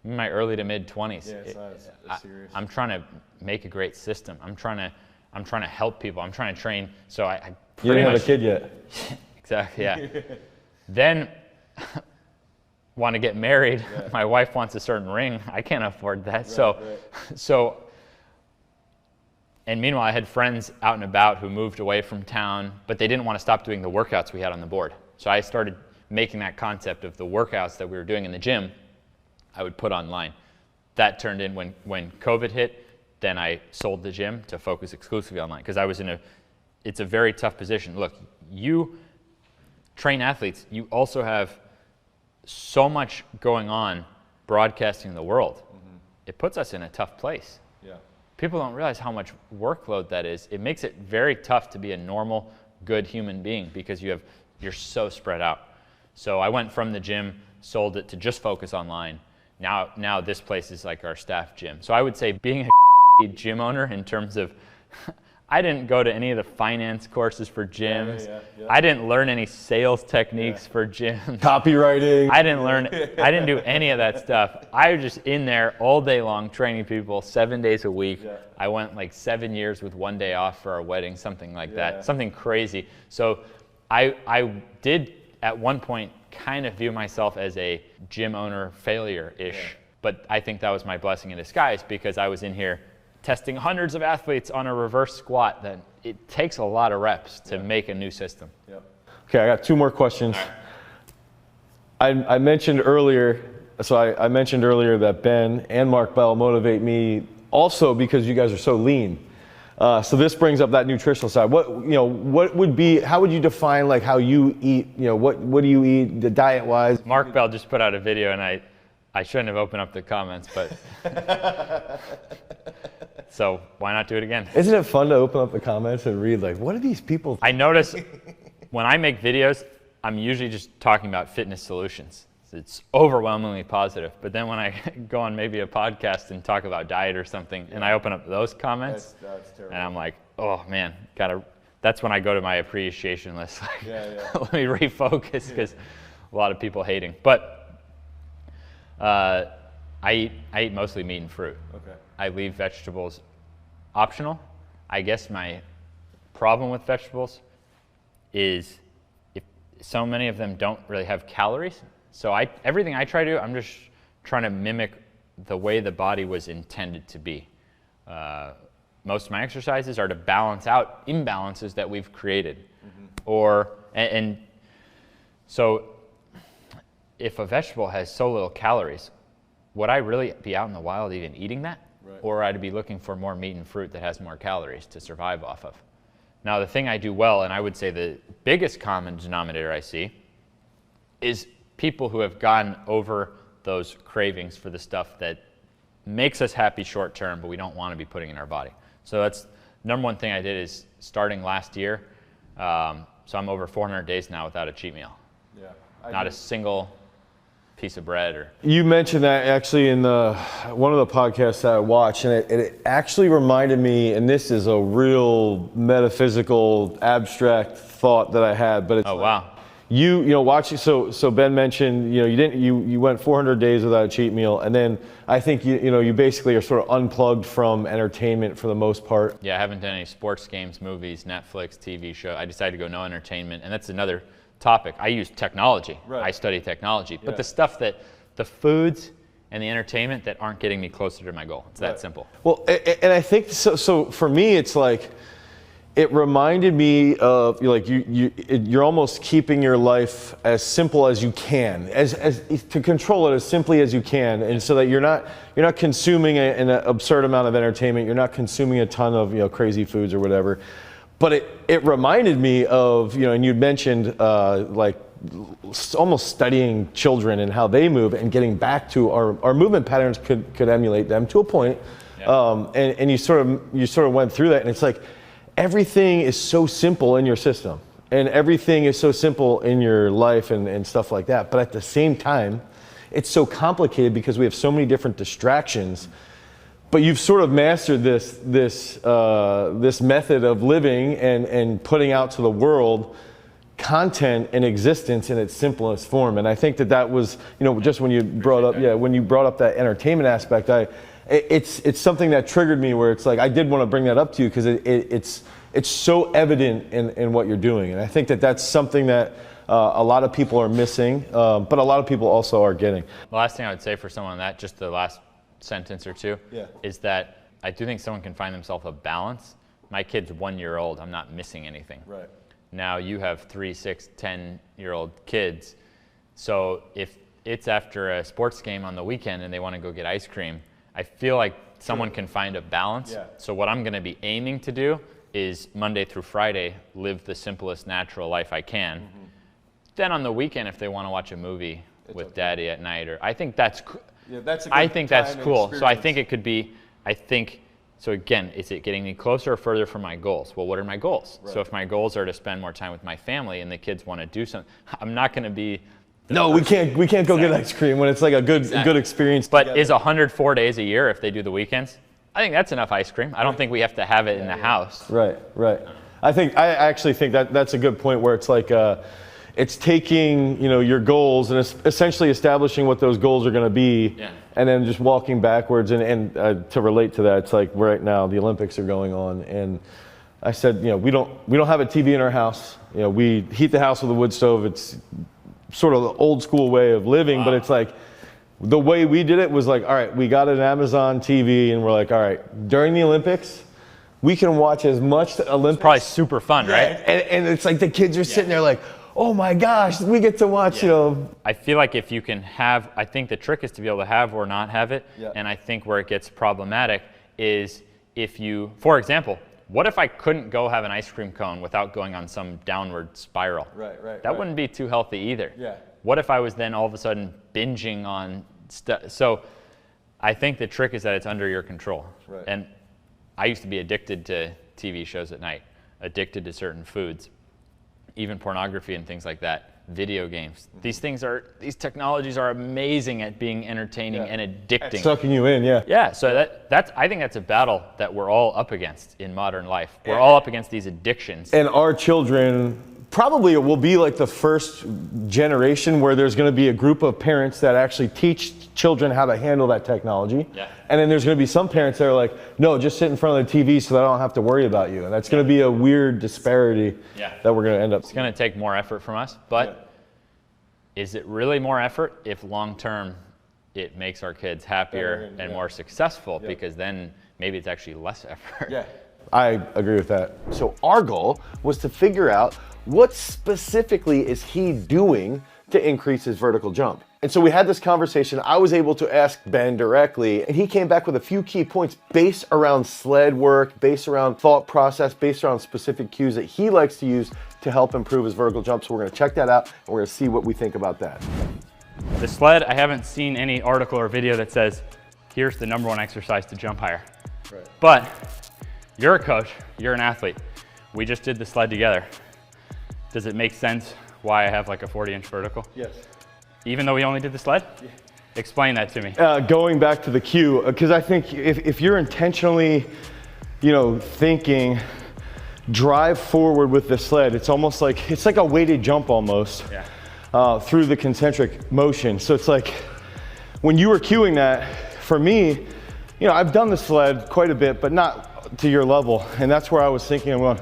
in my early to mid 20s. Yeah, it's serious. I'm trying to make a great system. I'm trying to help people. I'm trying to train. So I you didn't have a kid yet. Exactly, yeah. Then want to get married. Yeah. My wife wants a certain ring. I can't afford that. Right. And meanwhile, I had friends out and about who moved away from town, but they didn't want to stop doing the workouts we had on the board. So I started making that concept of the workouts that we were doing in the gym, I would put online. That turned in when COVID hit, then I sold the gym to focus exclusively online because I was it's a very tough position. Look, you train athletes, you also have so much going on broadcasting the world. Mm-hmm. It puts us in a tough place. Yeah. People don't realize how much workload that is. It makes it very tough to be a normal, good human being because you're so spread out. So I went from the gym, sold it to just focus online. Now this place is like our staff gym. So I would say being a gym owner in terms of, I didn't go to any of the finance courses for gyms. Yeah. I didn't learn any sales techniques for gyms. Copywriting. I didn't do any of that stuff. I was just in there all day long training people 7 days a week. Yeah. I went like 7 years with 1 day off for our wedding, something like that, something crazy. So I did at one point kind of view myself as a gym owner failure-ish, but I think that was my blessing in disguise because I was in here testing hundreds of athletes on a reverse squat. That it takes a lot of reps to make a new system. Yep. Okay, I got 2 more questions. I mentioned earlier, I mentioned earlier that Ben and Mark Bell motivate me also because you guys are so lean. So this brings up that nutritional side. How would you define like how you eat? What do you eat diet wise? Mark Bell just put out a video, and I shouldn't have opened up the comments, but so why not do it again? Isn't it fun to open up the comments and read like, what are these people? I notice when I make videos, I'm usually just talking about fitness solutions. It's overwhelmingly positive. But then when I go on maybe a podcast and talk about diet or something, and I open up those comments, that's terrible. And I'm like, oh man, that's when I go to my appreciation list. Like, let me refocus because a lot of people hating. But I eat mostly meat and fruit. Okay. I leave vegetables optional. I guess my problem with vegetables is if so many of them don't really have calories. So everything I try to do, I'm just trying to mimic the way the body was intended to be. Most of my exercises are to balance out imbalances that we've created. Mm-hmm. So if a vegetable has so little calories, would I really be out in the wild even eating that? Right. Or would I be looking for more meat and fruit that has more calories to survive off of? Now the thing I do well, and I would say the biggest common denominator I see, is people who have gotten over those cravings for the stuff that makes us happy short term, but we don't want to be putting in our body. So that's number one thing I did is starting last year. So I'm over 400 days now without a cheat meal. Yeah, not a single piece of bread or. You mentioned that actually in one of the podcasts that I watched, and it actually reminded me, and this is a real metaphysical, abstract thought that I had, but it's Oh, wow. You know, watching, so Ben mentioned, you know, you went 400 days without a cheat meal, and then I think you basically are sort of unplugged from entertainment for the most part. Yeah, I haven't done any sports, games, movies, Netflix, TV show. I decided to go no entertainment, and that's another topic. I use technology. Right. I study technology, but Yeah. the stuff the foods and the entertainment that aren't getting me closer to my goal. It's that Right. simple. Well, and I think so for me, it's like, it reminded me of you're almost keeping your life as simple as you can, as to control it as simply as you can, and so that you're not consuming an absurd amount of entertainment, you're not consuming a ton of crazy foods or whatever. But it reminded me of and you'd mentioned like almost studying children and how they move and getting back to our movement patterns could emulate them to a point. Yeah. And you sort of went through that, and it's like, everything is so simple in your system, and everything is so simple in your life and stuff like that. But at the same time, it's so complicated because we have so many different distractions. But you've sort of mastered this method of living and putting out to the world content and existence in its simplest form. And I think that was, just when you brought up that entertainment aspect, it's something that triggered me, where it's like, I did want to bring that up to you because it's so evident in what you're doing. And I think that's something that a lot of people are missing, but a lot of people also are getting. The last thing I would say for someone on that, just the last sentence or two, is that I do think someone can find themselves a balance. My kid's 1 year old, I'm not missing anything. Right. Now you have 3, 6, 10-year-old kids. So if it's after a sports game on the weekend and they want to go get ice cream, I feel like someone can find a balance. Yeah. So what I'm going to be aiming to do is Monday through Friday, live the simplest, natural life I can. Mm-hmm. Then on the weekend, if they want to watch a movie with Daddy at night, or I think that's cool. Yeah, that's a good I think that's cool. experience. So I think it could be, so again, is it getting me closer or further from my goals? Well, what are my goals? Right. So if my goals are to spend more time with my family and the kids want to do something, I'm not going to be. No, we can't go get ice cream when it's like a good experience. But together. Is 104 days a year if they do the weekends? I think that's enough ice cream. I don't think we have to have it in the house. Right. I actually think that's a good point, where it's like it's taking your goals and it's essentially establishing what those goals are going to be, and then just walking backwards. And to relate to that, it's like right now the Olympics are going on, and I said we don't have a TV in our house. We heat the house with a wood stove. It's sort of the old school way of living, but it's like, the way we did it was like, all right, we got an Amazon TV, and we're like, all right, during the Olympics, we can watch as much Olympics. It's probably super fun, right? And it's like the kids are sitting there like, oh my gosh, we get to watch, I feel like if you can have, I think the trick is to be able to have or not have it. Yeah. And I think where it gets problematic is if you, for example, what if I couldn't go have an ice cream cone without going on some downward spiral? Right. That wouldn't be too healthy either. Yeah. What if I was then all of a sudden binging on stuff? So I think the trick is that it's under your control. Right. And I used to be addicted to TV shows at night, addicted to certain foods, even pornography and things like that. Video games. Mm-hmm. These technologies are amazing at being entertaining and addicting. At sucking you in, yeah. Yeah, so I think that's a battle that we're all up against in modern life. We're all up against these addictions. And our children probably will be like the first generation where there's going to be a group of parents that actually teach children how to handle that technology. Yeah. And then there's going to be some parents that are like, no, just sit in front of the TV so that I don't have to worry about you. And that's going to be a weird disparity that we're going to end up. It's going to take more effort from us, but is it really more effort if long term it makes our kids happier and more successful? Because then maybe it's actually less effort. Yeah, I agree with that. So our goal was to figure out what specifically is he doing to increase his vertical jump. And so we had this conversation. I was able to ask Ben directly, and he came back with a few key points based around sled work, based around thought process, based around specific cues that he likes to use to help improve his vertical jump. So we're gonna check that out, and we're gonna see what we think about that. The sled, I haven't seen any article or video that says, here's the #1 exercise to jump higher. Right. But you're a coach, you're an athlete. We just did the sled together. Does it make sense why I have like a 40-inch vertical? Yes. Even though we only did the sled? Yeah. Explain that to me. Going back to the cue, because I think if you're intentionally, you know, thinking, drive forward with the sled, it's almost like, it's like a weighted jump almost. Yeah. Through the concentric motion. So it's like, when you were cueing that, for me, you know, I've done the sled quite a bit, but not to your level. And that's where I was thinking, well,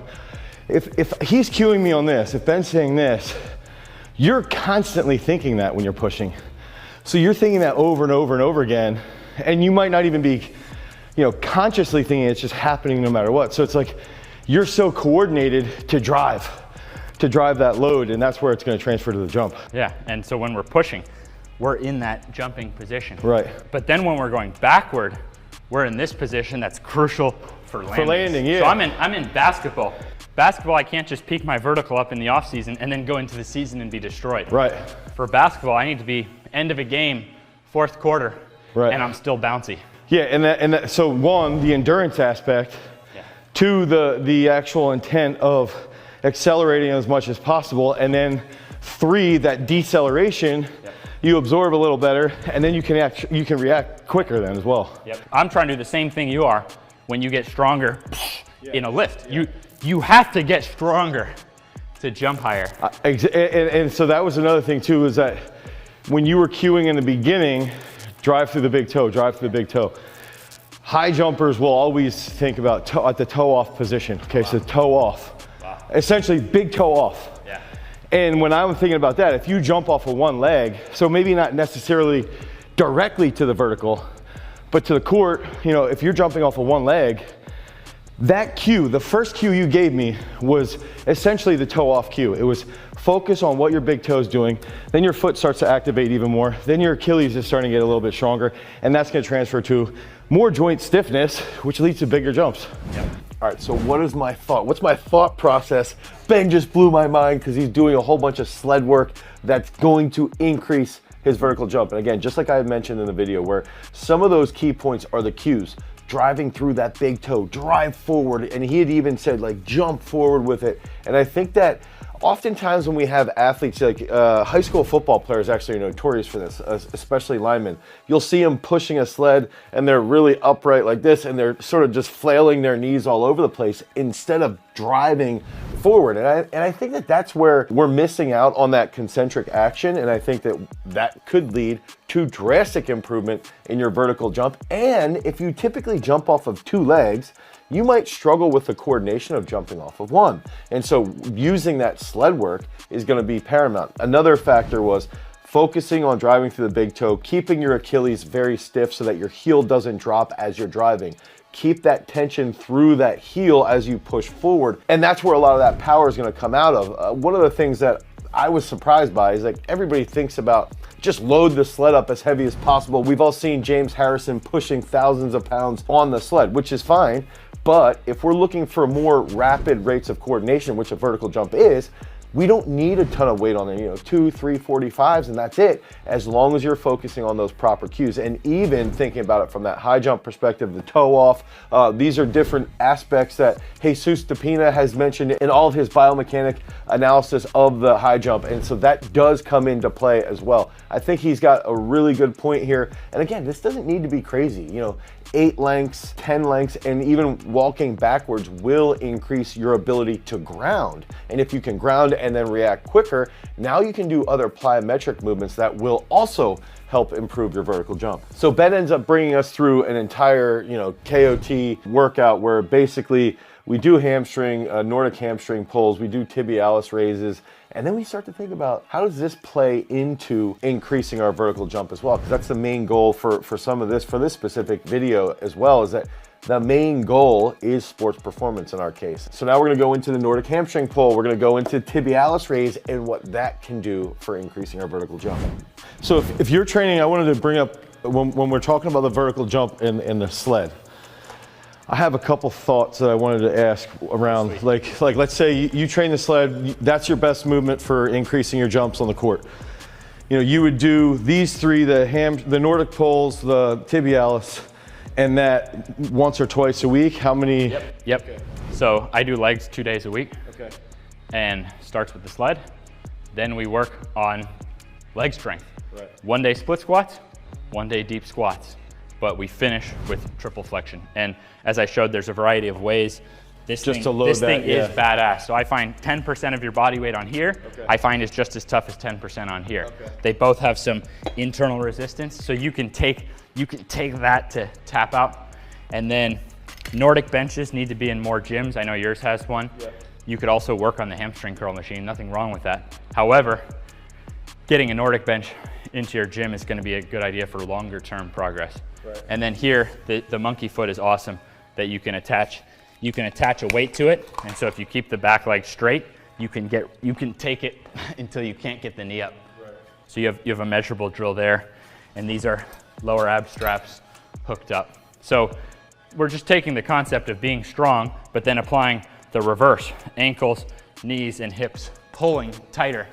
if he's cueing me on this, if Ben's saying this, you're constantly thinking that when you're pushing. So you're thinking that over and over and over again, and you might not even be, you know, consciously thinking, it's just happening no matter what. So it's like, you're so coordinated to drive that load, and that's where it's gonna transfer to the jump. Yeah, and so when we're pushing, we're in that jumping position. Right. But then when we're going backward, we're in this position that's crucial for landing. For landing, yeah. So I'm in basketball. Basketball, I can't just peak my vertical up in the off season and then go into the season and be destroyed. Right. For basketball, I need to be end of a game, fourth quarter, right, and I'm still bouncy. Yeah, and that, so one, the endurance aspect, yeah. Two, the actual intent of accelerating as much as possible, and then three, that deceleration, yep. You absorb a little better, and then you can react quicker then as well. Yep. I'm trying to do the same thing you are when you get stronger in a lift. Yeah. You have to get stronger to jump higher. And so that was another thing too, is that when you were cueing in the beginning, drive through the big toe, drive through the big toe. High jumpers will always think about at the toe off position. Okay, wow. So toe off. Wow. Essentially big toe off. Yeah. And when I'm thinking about that, if you jump off of one leg, so maybe not necessarily directly to the vertical, but to the court, you know, if you're jumping off of one leg, that cue, the first cue you gave me was essentially the toe off cue. It was focus on what your big toe is doing, then your foot starts to activate even more, then your Achilles is starting to get a little bit stronger, and that's gonna transfer to more joint stiffness, which leads to bigger jumps. Yep. All right, so what is my thought? What's my thought process? Ben just blew my mind because he's doing a whole bunch of sled work that's going to increase his vertical jump. And again, just like I had mentioned in the video, where some of those key points are the cues. Driving through that big toe, drive forward, and he had even said like jump forward with it. And I think that oftentimes when we have athletes, like high school football players actually are notorious for this, especially linemen. You'll see them pushing a sled and they're really upright like this, and they're sort of just flailing their knees all over the place instead of driving forward. And I think that that's where we're missing out on that concentric action, and I think that that could lead to drastic improvement in your vertical jump. And if you typically jump off of two legs, you might struggle with the coordination of jumping off of one. And so using that sled work is gonna be paramount. Another factor was focusing on driving through the big toe, keeping your Achilles very stiff so that your heel doesn't drop as you're driving. Keep that tension through that heel as you push forward. And that's where a lot of that power is gonna come out of. One of the things that I was surprised by is like everybody thinks about just load the sled up as heavy as possible. We've all seen James Harrison pushing thousands of pounds on the sled, which is fine. But if we're looking for more rapid rates of coordination, which a vertical jump is, we don't need a ton of weight on there, you know, 2, 3, 45s, and that's it, as long as you're focusing on those proper cues. And even thinking about it from that high jump perspective, the toe off, these are different aspects that Jesus DePina has mentioned in all of his biomechanic analysis of the high jump. And so that does come into play as well. I think he's got a really good point here. And again, this doesn't need to be crazy, you know, 8 lengths, 10 lengths, and even walking backwards will increase your ability to ground. And if you can ground and then react quicker, now you can do other plyometric movements that will also help improve your vertical jump. So Ben ends up bringing us through an entire, you know, KOT workout where basically we do hamstring, Nordic hamstring pulls, we do tibialis raises, and then we start to think about how does this play into increasing our vertical jump as well? Because that's the main goal for some of this, for this specific video as well, is that the main goal is sports performance in our case. So now we're gonna go into the Nordic hamstring pull, we're gonna go into tibialis raise and what that can do for increasing our vertical jump. So if you're training, I wanted to bring up, when we're talking about the vertical jump in the sled, I have a couple thoughts that I wanted to ask around, like let's say you train the sled, that's your best movement for increasing your jumps on the court. You know, you would do these three, the Nordic pulls, the tibialis, and that once or twice a week. How many? Yep. Okay. So I do legs 2 days a week. Okay. And starts with the sled. Then we work on leg strength. Right. 1 day split squats, 1 day deep squats, but we finish with triple flexion. And as I showed, there's a variety of ways. This Just thing, to load this that, thing yeah. is badass. So I find 10% of your body weight on here, Okay. I find is just as tough as 10% on here. Okay. They both have some internal resistance, so you can take that to tap out. And then Nordic benches need to be in more gyms. I know yours has one. Yeah. You could also work on the hamstring curl machine, nothing wrong with that. However, getting a Nordic bench into your gym is gonna be a good idea for longer term progress. Right. And then here, the monkey foot is awesome that you can attach a weight to it. And so if you keep the back leg straight, you can take it until you can't get the knee up. Right. So you have a measurable drill there. And these are lower ab straps hooked up. So we're just taking the concept of being strong, but then applying the reverse, ankles, knees, and hips, pulling tighter,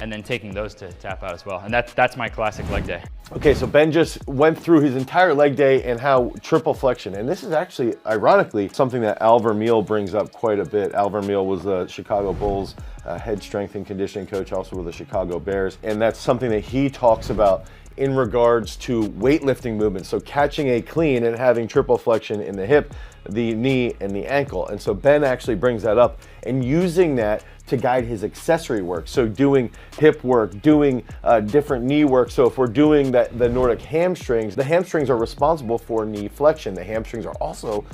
and then taking those to tap out as well. And that's my classic leg day. Okay, so Ben just went through his entire leg day and how triple flexion, and this is actually, ironically, something that Al Vermeil brings up quite a bit. Al Vermeil was the Chicago Bulls head strength and conditioning coach, also with the Chicago Bears, and that's something that he talks about in regards to weightlifting movements. So catching a clean and having triple flexion in the hip, the knee, and the ankle. And so Ben actually brings that up and using that to guide his accessory work. So doing hip work, doing different knee work. So if we're doing the Nordic hamstrings, the hamstrings are responsible for knee flexion. The hamstrings are also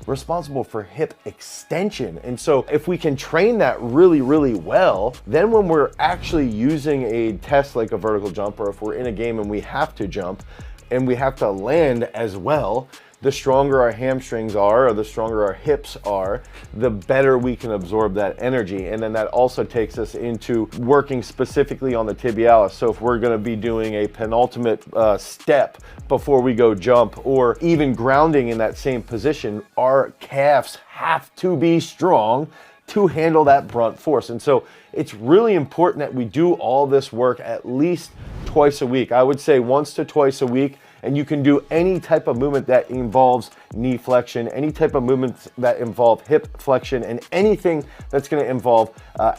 responsible for hip extension. And so if we can train that really, really well, then when we're actually using a test like a vertical jump, or if we're in a game and we have to jump and we have to land as well, the stronger our hamstrings are, or the stronger our hips are, the better we can absorb that energy. And then that also takes us into working specifically on the tibialis. So if we're gonna be doing a penultimate step before we go jump, or even grounding in that same position, our calves have to be strong to handle that brunt force. And so it's really important that we do all this work at least twice a week. I would say once to twice a week. And you can do any type of movement that involves knee flexion, any type of movements that involve hip flexion, and anything that's gonna involve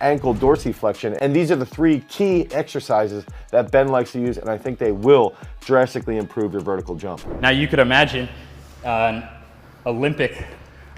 ankle dorsiflexion. And these are the 3 key exercises that Ben likes to use, and I think they will drastically improve your vertical jump. Now you could imagine an Olympic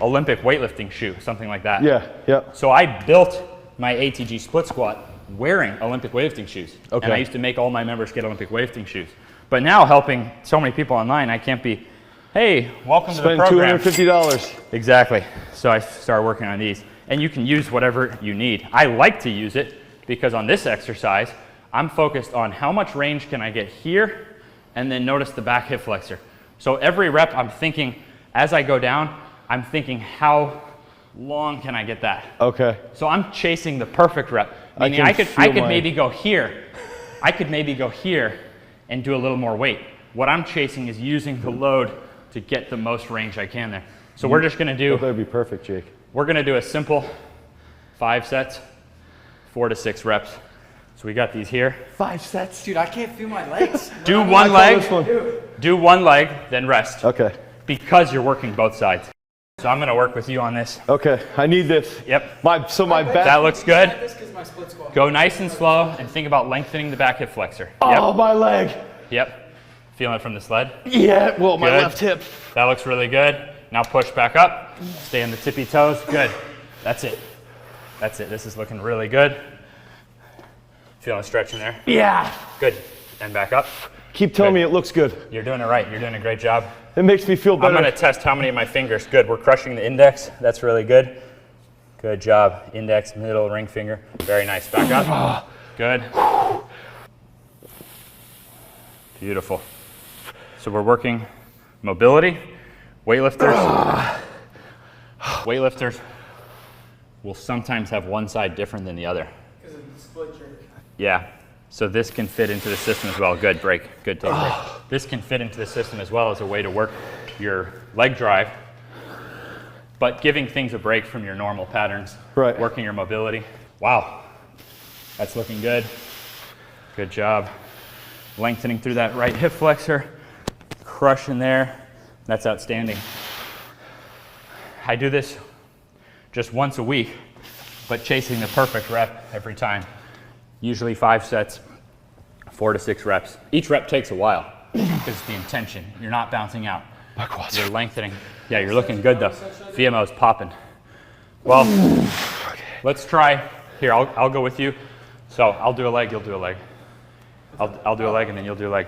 weightlifting shoe, something like that. Yeah, yeah. So I built my ATG split squat wearing Olympic weightlifting shoes. Okay. And I used to make all my members get Olympic weightlifting shoes. But now helping so many people online, I can't be, hey, welcome to the Spend program. $250. Exactly. So I started working on these. And you can use whatever you need. I like to use it because on this exercise, I'm focused on how much range can I get here, and then notice the back hip flexor. So every rep I'm thinking, as I go down, I'm thinking how long can I get that? Okay. So I'm chasing the perfect rep. Meaning I could maybe go here. I could maybe go here and do a little more weight. What I'm chasing is using the load to get the most range I can there. So we're just gonna do, That'd be perfect, Jake. we're gonna do a simple 5 sets, 4 to 6 reps. So we got these here. 5 sets. Dude, I can't feel my legs. Do one leg, This one. do one leg, then rest. Okay. Because you're working both sides. So I'm gonna work with you on this. Okay, I need this. Yep, My back. that looks good. This is my split squat. Go nice and slow and think about lengthening the back hip flexor. Oh, Yep, my leg. yep. Feeling it from the sled? Yeah, well, my Good. left hip. That looks really good. Now push back up, stay on the tippy toes, good. That's it. That's it, this is looking really good. Feeling a stretch in there? Yeah. Good, and back up. Keep telling Good. me it looks good. You're doing it right, you're doing a great job. It makes me feel I'm better. gonna test how many of my fingers. Good, we're crushing the index. That's really good. Good job. Index, middle, ring finger. Very nice. Back up. Good. Beautiful. So we're working mobility. Weightlifters. Weightlifters will sometimes have one side different than the other. Because of the split jerk. Yeah. So this can fit into the system as well. Good, break. Good, take a break. This can fit into the system as well as a way to work your leg drive, but giving things a break from your normal patterns. Right. Working your mobility. Wow. That's looking good. Good job. Lengthening through that right hip flexor. Crush in there. That's outstanding. I do this just once a week, but chasing the perfect rep every time. Usually 5 sets, 4 to 6 reps. Each rep takes a while because it's the intention. You're not bouncing out. My quads. You're lengthening. Yeah, you're looking good though. VMO's popping. Well, let's try. Here, I'll go with you. So I'll do a leg, you'll do a leg. I'll do a leg and then you'll do a leg.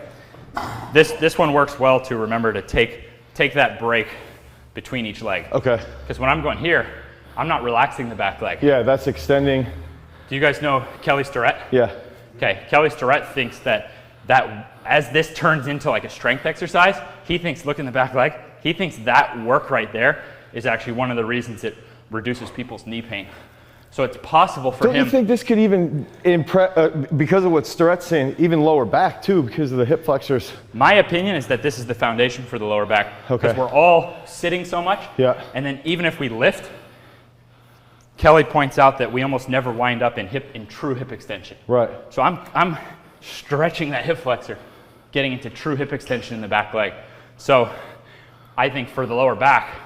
This one works well to remember to take that break between each leg. Okay. Because when I'm going here, I'm not relaxing the back leg. Yeah, that's extending. Do you guys know Kelly's Tourette? Yeah. Okay, Kelly's Tourette thinks that as this turns into like a strength exercise, he thinks, look in the back leg, he thinks that work right there is actually one of the reasons it reduces people's knee pain. So it's possible for him. Don't you think this could even because of what Sturette's saying, even lower back too, because of the hip flexors? My opinion is that this is the foundation for the lower back. Okay. Because we're all sitting so much. Yeah. And then even if we lift, Kelly points out that we almost never wind up in true hip extension. Right. So I'm stretching that hip flexor, getting into true hip extension in the back leg. So I think for the lower back,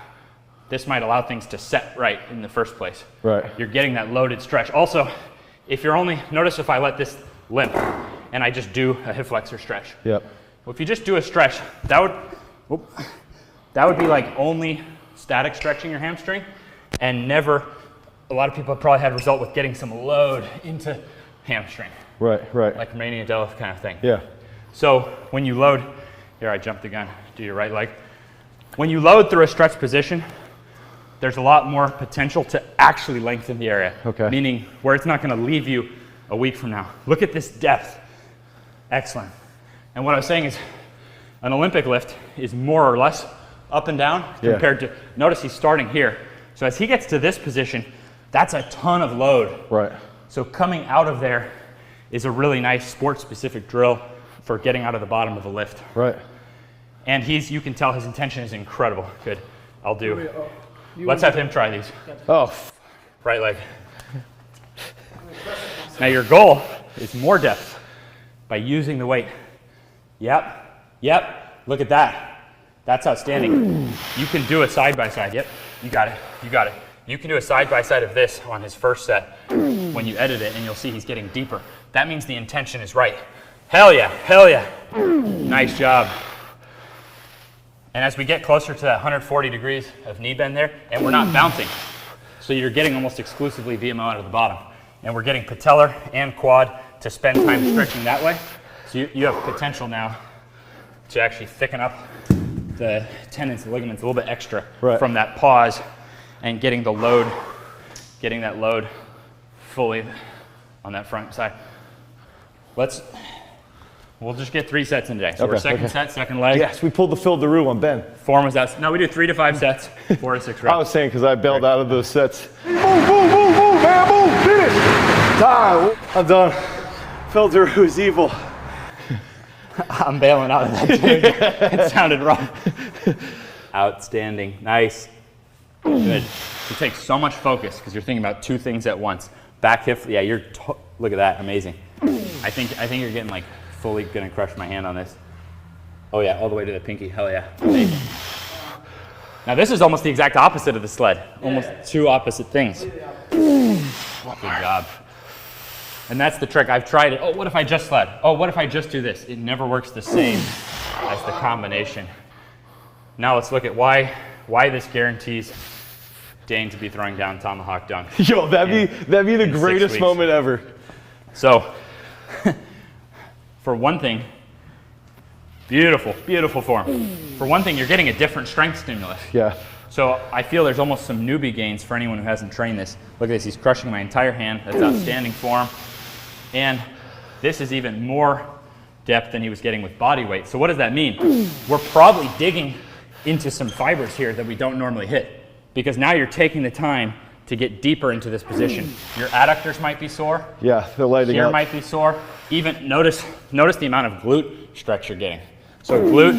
this might allow things to set right in the first place. Right. You're getting that loaded stretch. Also, if you're notice if I let this limp and I just do a hip flexor stretch. Yep. Well, if you just do a stretch, that would be like only static stretching your hamstring and never, a lot of people have probably had a result with getting some load into hamstring. Right, right. Like Romanian deadlift kind of thing. Yeah. So when you load, here I jumped the gun, do your right leg. When you load through a stretch position, there's a lot more potential to actually lengthen the area. Okay. Meaning where it's not going to leave you a week from now. Look at this depth. Excellent. And what I was saying is an Olympic lift is more or less up and down compared to, notice he's starting here. So as he gets to this position, that's a ton of load. Right. So coming out of there is a really nice sport-specific drill for getting out of the bottom of a lift. Right. And you can tell his intention is incredible. Good. I'll do. Let's have him try these. Oh. Right leg. Now your goal is more depth by using the weight. Yep. Yep. Look at that. That's outstanding. You can do a side-by-side. Yep. You got it. You got it. You can do a side-by-side of this on his first set when you edit it, and you'll see he's getting deeper. That means the intention is right. Hell yeah. Hell yeah. Nice job. And as we get closer to that 140 degrees of knee bend there, and we're not bouncing, so you're getting almost exclusively VMO out of the bottom. And we're getting patellar and quad to spend time stretching that way. So you have potential now to actually thicken up the tendons and ligaments a little bit extra from that pause and getting that load fully on that front side. We'll just get 3 sets in today. So we're second set, second leg. Yes, we pulled the Phil DeRue on Ben. Form was out. No, we do 3 to 5 sets, 4 to 6 reps. I was saying because I bailed out of those sets. Move, move, move, move, man, move, finish. Time. I'm done. Phil DeRue is evil. I'm bailing out of that, dude. It sounded wrong. Outstanding. Nice. Good. It takes so much focus because you're thinking about 2 things at once. Back hip, yeah, look at that, amazing. I think you're getting like fully gonna crush my hand on this. Oh yeah, all the way to the pinky, hell yeah. Amazing. Now this is almost the exact opposite of the sled. Almost 2 opposite things. Good job. And that's the trick. I've tried it. Oh, what if I just sled? Oh, what if I just do this? It never works the same as the combination. Now let's look at why this guarantees Dane to be throwing down tomahawk dunk. Yo, that'd be the greatest moment ever. So, for one thing, beautiful, beautiful form. For one thing, you're getting a different strength stimulus. Yeah. So I feel there's almost some newbie gains for anyone who hasn't trained this. Look at this, he's crushing my entire hand. That's outstanding form. And this is even more depth than he was getting with body weight. So what does that mean? We're probably digging into some fibers here that we don't normally hit, because now you're taking the time to get deeper into this position. Your adductors might be sore. Yeah, they're lighting Here up. might be sore. Even notice the amount of glute stretch you're getting. So glute,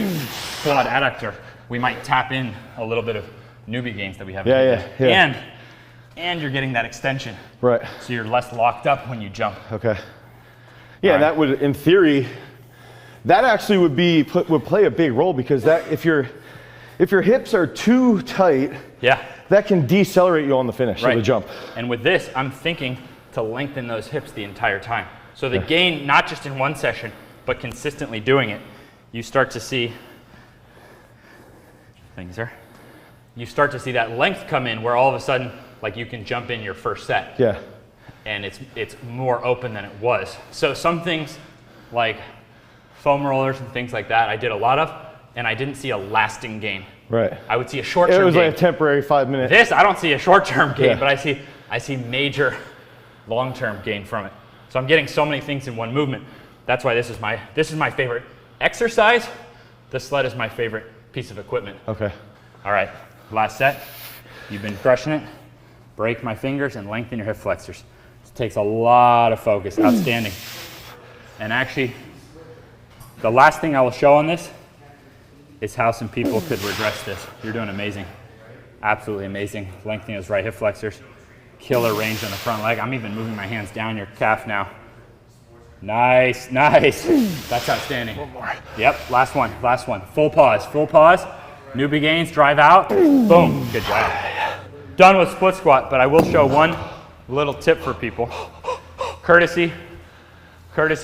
quad, adductor, we might tap in a little bit of newbie gains that we haven't. Yeah. And you're getting that extension. Right. So you're less locked up when you jump. Okay. Yeah, that would, in theory, that actually would play a big role, because that if your hips are too tight, that can decelerate you on the finish of the jump. And with this, I'm thinking to lengthen those hips the entire time. So the gain, not just in one session, but consistently doing it, you start to see, you start to see that length come in where all of a sudden, like you can jump in your first set. Yeah. And it's more open than it was. So some things like foam rollers and things like that, I did a lot of, and I didn't see a lasting gain. Right. I would see a short-term gain. It was like a temporary 5 minute. This, I don't see a short-term gain, Yeah. but I see major long-term gain from it. So I'm getting so many things in one movement. That's why this is my favorite exercise. The sled is my favorite piece of equipment. Okay. All right, last set. You've been crushing it. Break my fingers and lengthen your hip flexors. This takes a lot of focus. Outstanding. And actually, the last thing I will show on this is how some people could regress this. You're doing amazing. Absolutely amazing. Lengthening those right hip flexors. Killer range on the front leg. I'm even moving my hands down your calf now. Nice, nice. That's outstanding. One more. Yep, last one, last one. Full pause, full pause. Newbie gains, drive out. Boom, good job. Done with split squat, but I will show one little tip for people. Courtesy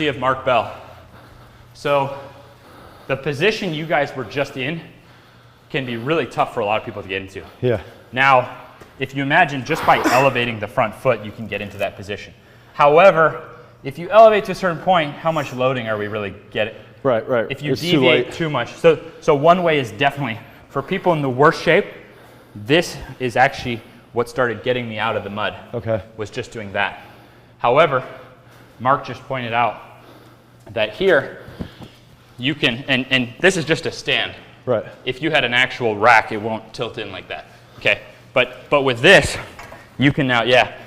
of Mark Bell. So the position you guys were just in can be really tough for a lot of people to get into. Yeah. Now, if you imagine just by elevating the front foot, you can get into that position. However, if you elevate to a certain point, how much loading are we really getting? Right, right. If you It's deviate too much. So one way is definitely, for people in the worst shape, this is actually what started getting me out of the mud. Okay. Was just doing that. However, Mark just pointed out that here, you can, and this is just a stand. Right. If you had an actual rack, it won't tilt in like that. Okay, but with this, you can now, yeah.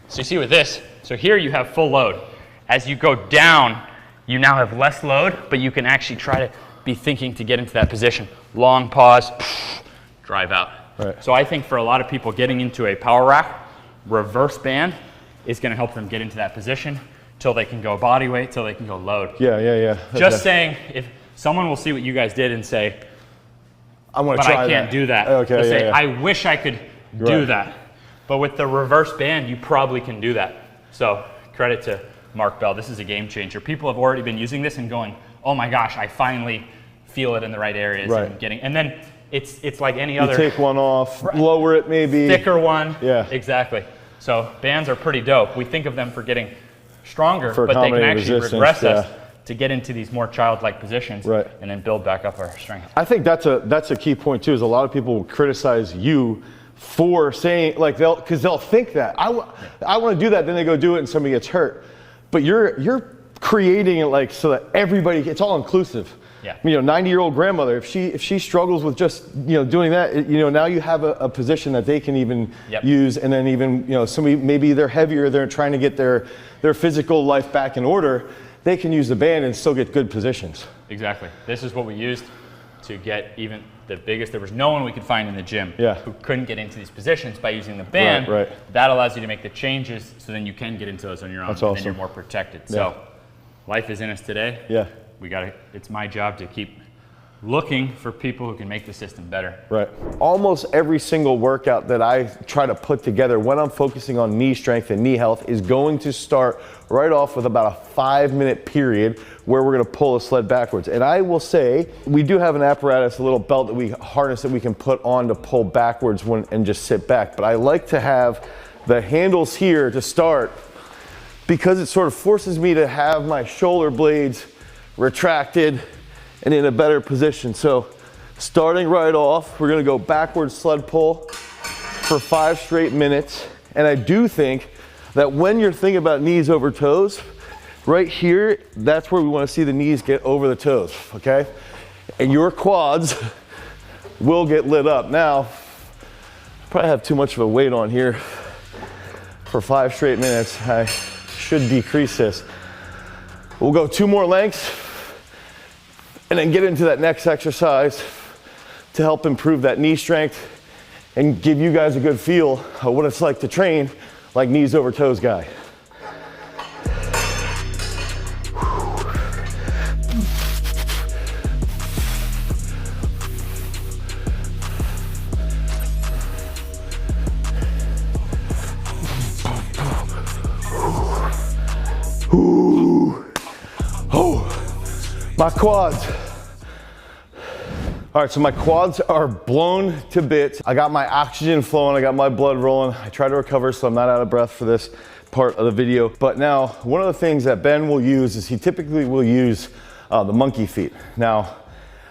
So you see with this, so here you have full load. As you go down, you now have less load, but you can actually try to be thinking to get into that position. Long pause, drive out. Right. So I think for a lot of people getting into a power rack, reverse band is gonna help them get into that position till they can go body weight, till they can go load. Yeah, yeah, yeah. Just saying, if someone will see what you guys did and say, I want to but try I can't that. do that. Okay, They'll yeah, say, yeah. I wish I could do Right. that. But with the reverse band, you probably can do that. So credit to Mark Bell. This is a game changer. People have already been using this and going, oh my gosh, I finally feel it in the right areas. Right. And then it's like any You other take one off, lower it maybe. thicker one. Yeah. Exactly. So bands are pretty dope. We think of them for getting stronger, For but they can accommodating actually resistance, regress us yeah. to get into these more childlike positions Right. and then build back up our strength. I think that's a key point too. Is a lot of people will criticize you for saying like because they'll think that I want to do that, then they go do it and somebody gets hurt. But you're creating it like so that everybody, it's all inclusive. Yeah. 90-year-old grandmother, if she struggles with just doing that, now you have a position that they can even Yep. use, and then even somebody maybe they're heavier, they're trying to get their physical life back in order, they can use the band and still get good positions. Exactly. This is what we used to get even the biggest. There was no one we could find in the gym Yeah. who couldn't get into these positions by using the band. Right. That allows you to make the changes so then you can get into those on your own. That's and awesome. then you're more protected. Yeah. So life is in us today. Yeah. It's my job to keep looking for people who can make the system better. Right. Almost every single workout that I try to put together when I'm focusing on knee strength and knee health is going to start right off with about a 5-minute period where we're going to pull a sled backwards. And I will say, we do have an apparatus, a little belt that we harness that we can put on to pull backwards and just sit back. But I like to have the handles here to start because it sort of forces me to have my shoulder blades retracted and in a better position. So starting right off, we're gonna go backwards sled pull for 5 straight minutes. And I do think that when you're thinking about knees over toes, right here, that's where we wanna see the knees get over the toes, okay? And your quads will get lit up. Now, I probably have too much of a weight on here for 5 straight minutes. I should decrease this. We'll go 2 more lengths and then get into that next exercise to help improve that knee strength and give you guys a good feel of what it's like to train like knees over toes guy. My quads. All right, so my quads are blown to bits. I got my oxygen flowing, I got my blood rolling. I try to recover so I'm not out of breath for this part of the video. But now, one of the things that Ben will use is he typically will use the monkey feet. Now,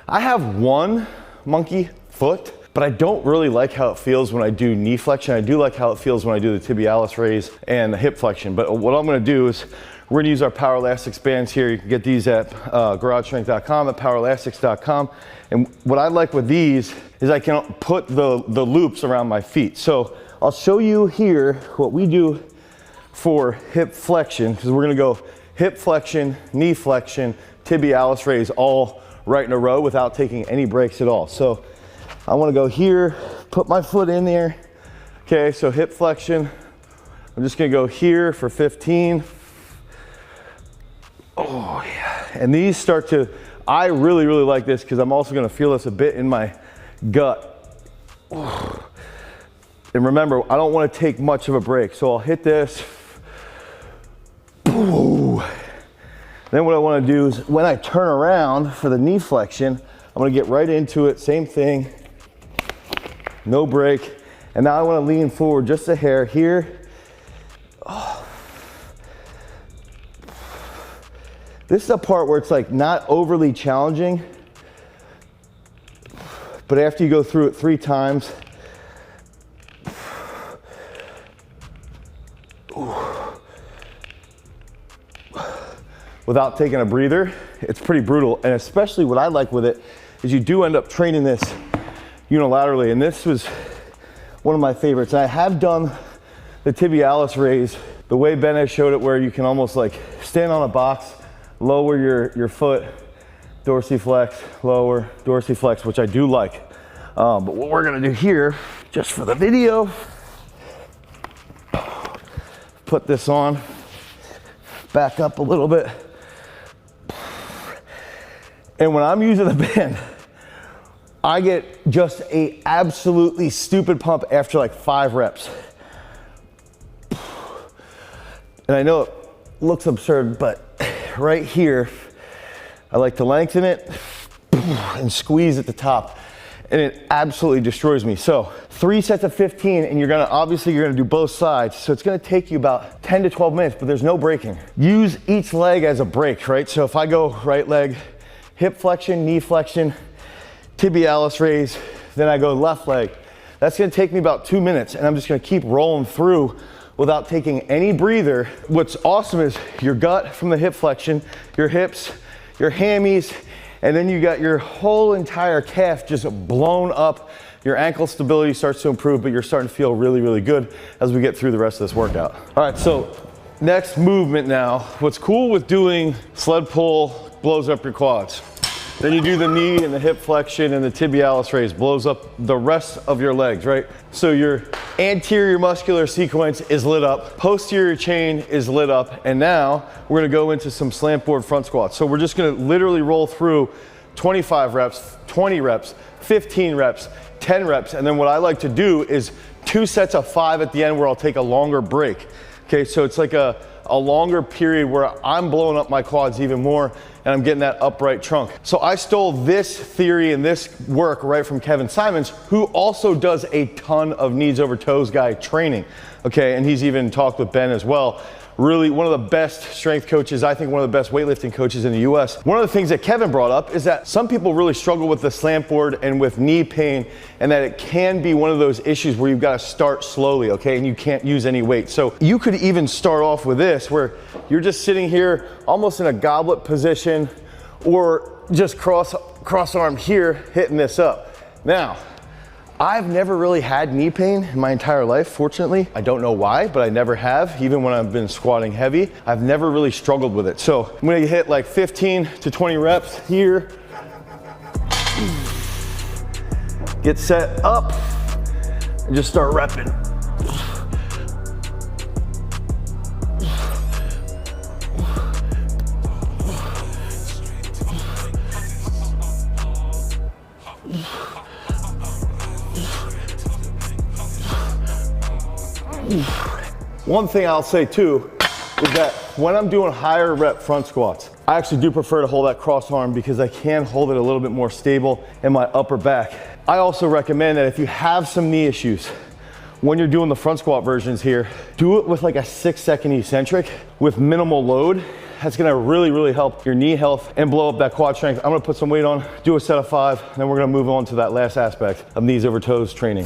I have one monkey foot, but I don't really like how it feels when I do knee flexion. I do like how it feels when I do the tibialis raise and the hip flexion. But what I'm gonna do is we're gonna use our Power Elastics bands here. You can get these at garagestrength.com, at powerelastics.com. And what I like with these is I can put the loops around my feet. So I'll show you here what we do for hip flexion, because we're gonna go hip flexion, knee flexion, tibialis raise all right in a row without taking any breaks at all. So I wanna go here, put my foot in there. Okay, so hip flexion. I'm just gonna go here for 15. Oh yeah, and these start to, I really like this because I'm also gonna feel this a bit in my gut. And remember, I don't wanna take much of a break, so I'll hit this. Then what I wanna do is when I turn around for the knee flexion, I'm gonna get right into it, same thing, no break. And now I wanna lean forward just a hair here. This is the part where it's like not overly challenging, but after you go through it 3 times, without taking a breather, it's pretty brutal. And especially what I like with it is you do end up training this unilaterally. And this was one of my favorites. And I have done the tibialis raise the way Ben has showed it, where you can almost like stand on a box, lower your foot, dorsiflex, lower, dorsiflex, which I do like. But what we're gonna do here, just for the video, put this on, back up a little bit. And when I'm using the band, I get just a absolutely stupid pump after like 5 reps. And I know it looks absurd, but right here, I like to lengthen it and squeeze at the top, and it absolutely destroys me. So 3 sets of 15, and you're gonna do both sides. So it's gonna take you about 10 to 12 minutes, but there's no breaking. Use each leg as a break, right? So if I go right leg, hip flexion, knee flexion, tibialis raise, then I go left leg. That's gonna take me about 2 minutes, and I'm just gonna keep rolling through without taking any breather. What's awesome is your gut from the hip flexion, your hips, your hammies, and then you got your whole entire calf just blown up. Your ankle stability starts to improve, but you're starting to feel really good as we get through the rest of this workout. All right, so next movement now. What's cool with doing sled pull blows up your quads. Then you do the knee and the hip flexion and the tibialis raise, blows up the rest of your legs, right? So your anterior muscular sequence is lit up, posterior chain is lit up, and now we're gonna go into some slant board front squats. So we're just gonna literally roll through 25 reps, 20 reps, 15 reps, 10 reps, and then what I like to do is 2 sets of 5 at the end where I'll take a longer break. Okay, so it's like a longer period where I'm blowing up my quads even more, and I'm getting that upright trunk. So I stole this theory and this work right from Kevin Simons, who also does a ton of knees over toes guy training. Okay, and he's even talked with Ben as well. Really one of the best strength coaches, I think one of the best weightlifting coaches in the US. One of the things that Kevin brought up is that some people really struggle with the slant board and with knee pain, and that it can be one of those issues where you've got to start slowly, okay, and you can't use any weight. So you could even start off with this, where you're just sitting here almost in a goblet position, or just cross arm here, hitting this up. Now, I've never really had knee pain in my entire life, fortunately. I don't know why, but I never have. Even when I've been squatting heavy, I've never really struggled with it. So I'm gonna hit like 15 to 20 reps here. Get set up and just start repping. One thing I'll say too is that when I'm doing higher rep front squats, I actually do prefer to hold that cross arm because I can hold it a little bit more stable in my upper back. I also recommend that if you have some knee issues, when you're doing the front squat versions here, do it with like a 6-second eccentric with minimal load. That's gonna really, really help your knee health and blow up that quad strength. I'm gonna put some weight on, do a set of 5, and then we're gonna move on to that last aspect of knees over toes training.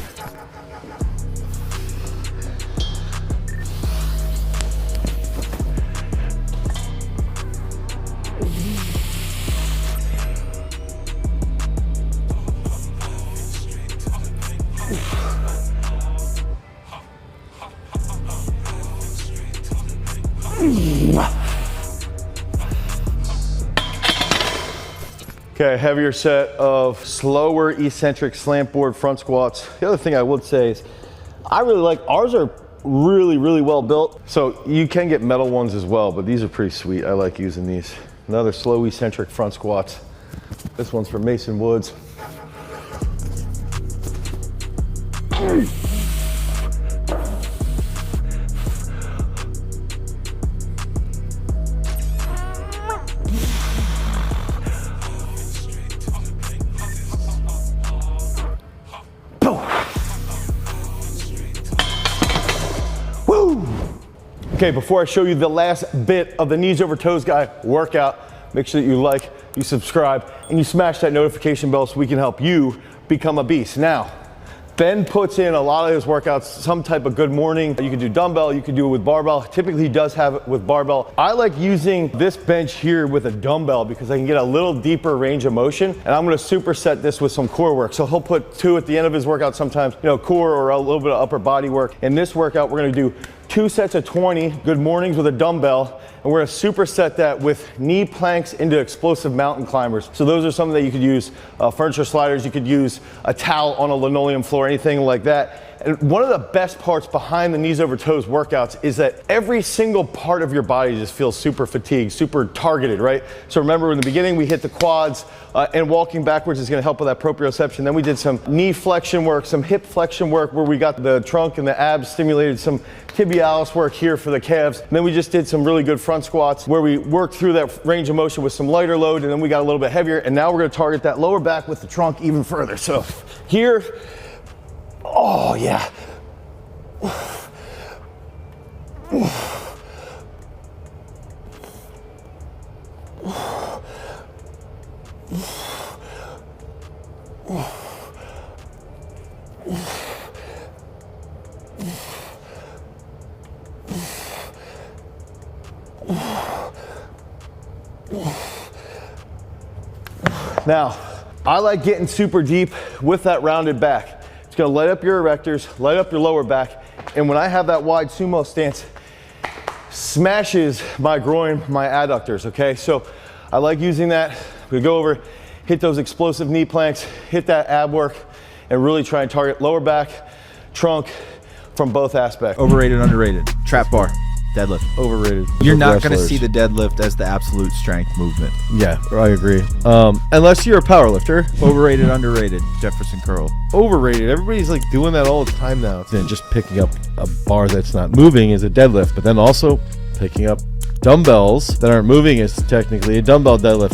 Okay, heavier set of slower eccentric slant board front squats. The other thing I would say is I really like, ours are really, really well built. So you can get metal ones as well, but these are pretty sweet. I like using these. Another slow eccentric front squats. This one's from Mason Woods. Okay, before I show you the last bit of the knees over toes guy workout, make sure that you like, you subscribe, and you smash that notification bell so we can help you become a beast. Now, Ben puts in a lot of his workouts, some type of good morning. You can do dumbbell, you can do it with barbell. Typically he does have it with barbell. I like using this bench here with a dumbbell because I can get a little deeper range of motion, and I'm gonna superset this with some core work. So he'll put 2 at the end of his workout sometimes, you know, core or a little bit of upper body work. In this workout, we're gonna do 2 sets of 20 good mornings with a dumbbell, and we're gonna superset that with knee planks into explosive mountain climbers. So those are something that you could use, furniture sliders, you could use a towel on a linoleum floor, anything like that. And one of the best parts behind the knees over toes workouts is that every single part of your body just feels super fatigued, super targeted, right? So remember in the beginning, we hit the quads, and walking backwards is gonna help with that proprioception. Then we did some knee flexion work, some hip flexion work where we got the trunk and the abs stimulated, some tibialis work here for the calves. And then we just did some really good front squats where we worked through that range of motion with some lighter load, and then we got a little bit heavier. And now we're gonna target that lower back with the trunk even further. So here, oh yeah. Now, I like getting super deep with that rounded back. It's gonna light up your erectors, light up your lower back, and when I have that wide sumo stance, smashes my groin, my adductors, okay? So I like using that. We go over, hit those explosive knee planks, hit that ab work, and really try and target lower back, trunk, from both aspects. Overrated, underrated. Trap bar, deadlift. Overrated. You're not going to see the deadlift as the absolute strength movement. Yeah, I agree. Unless you're a power lifter. Overrated, underrated. Jefferson curl. Overrated. Everybody's like doing that all the time now. Then just picking up a bar that's not moving is a deadlift, but then also picking up dumbbells that aren't moving is technically a dumbbell deadlift.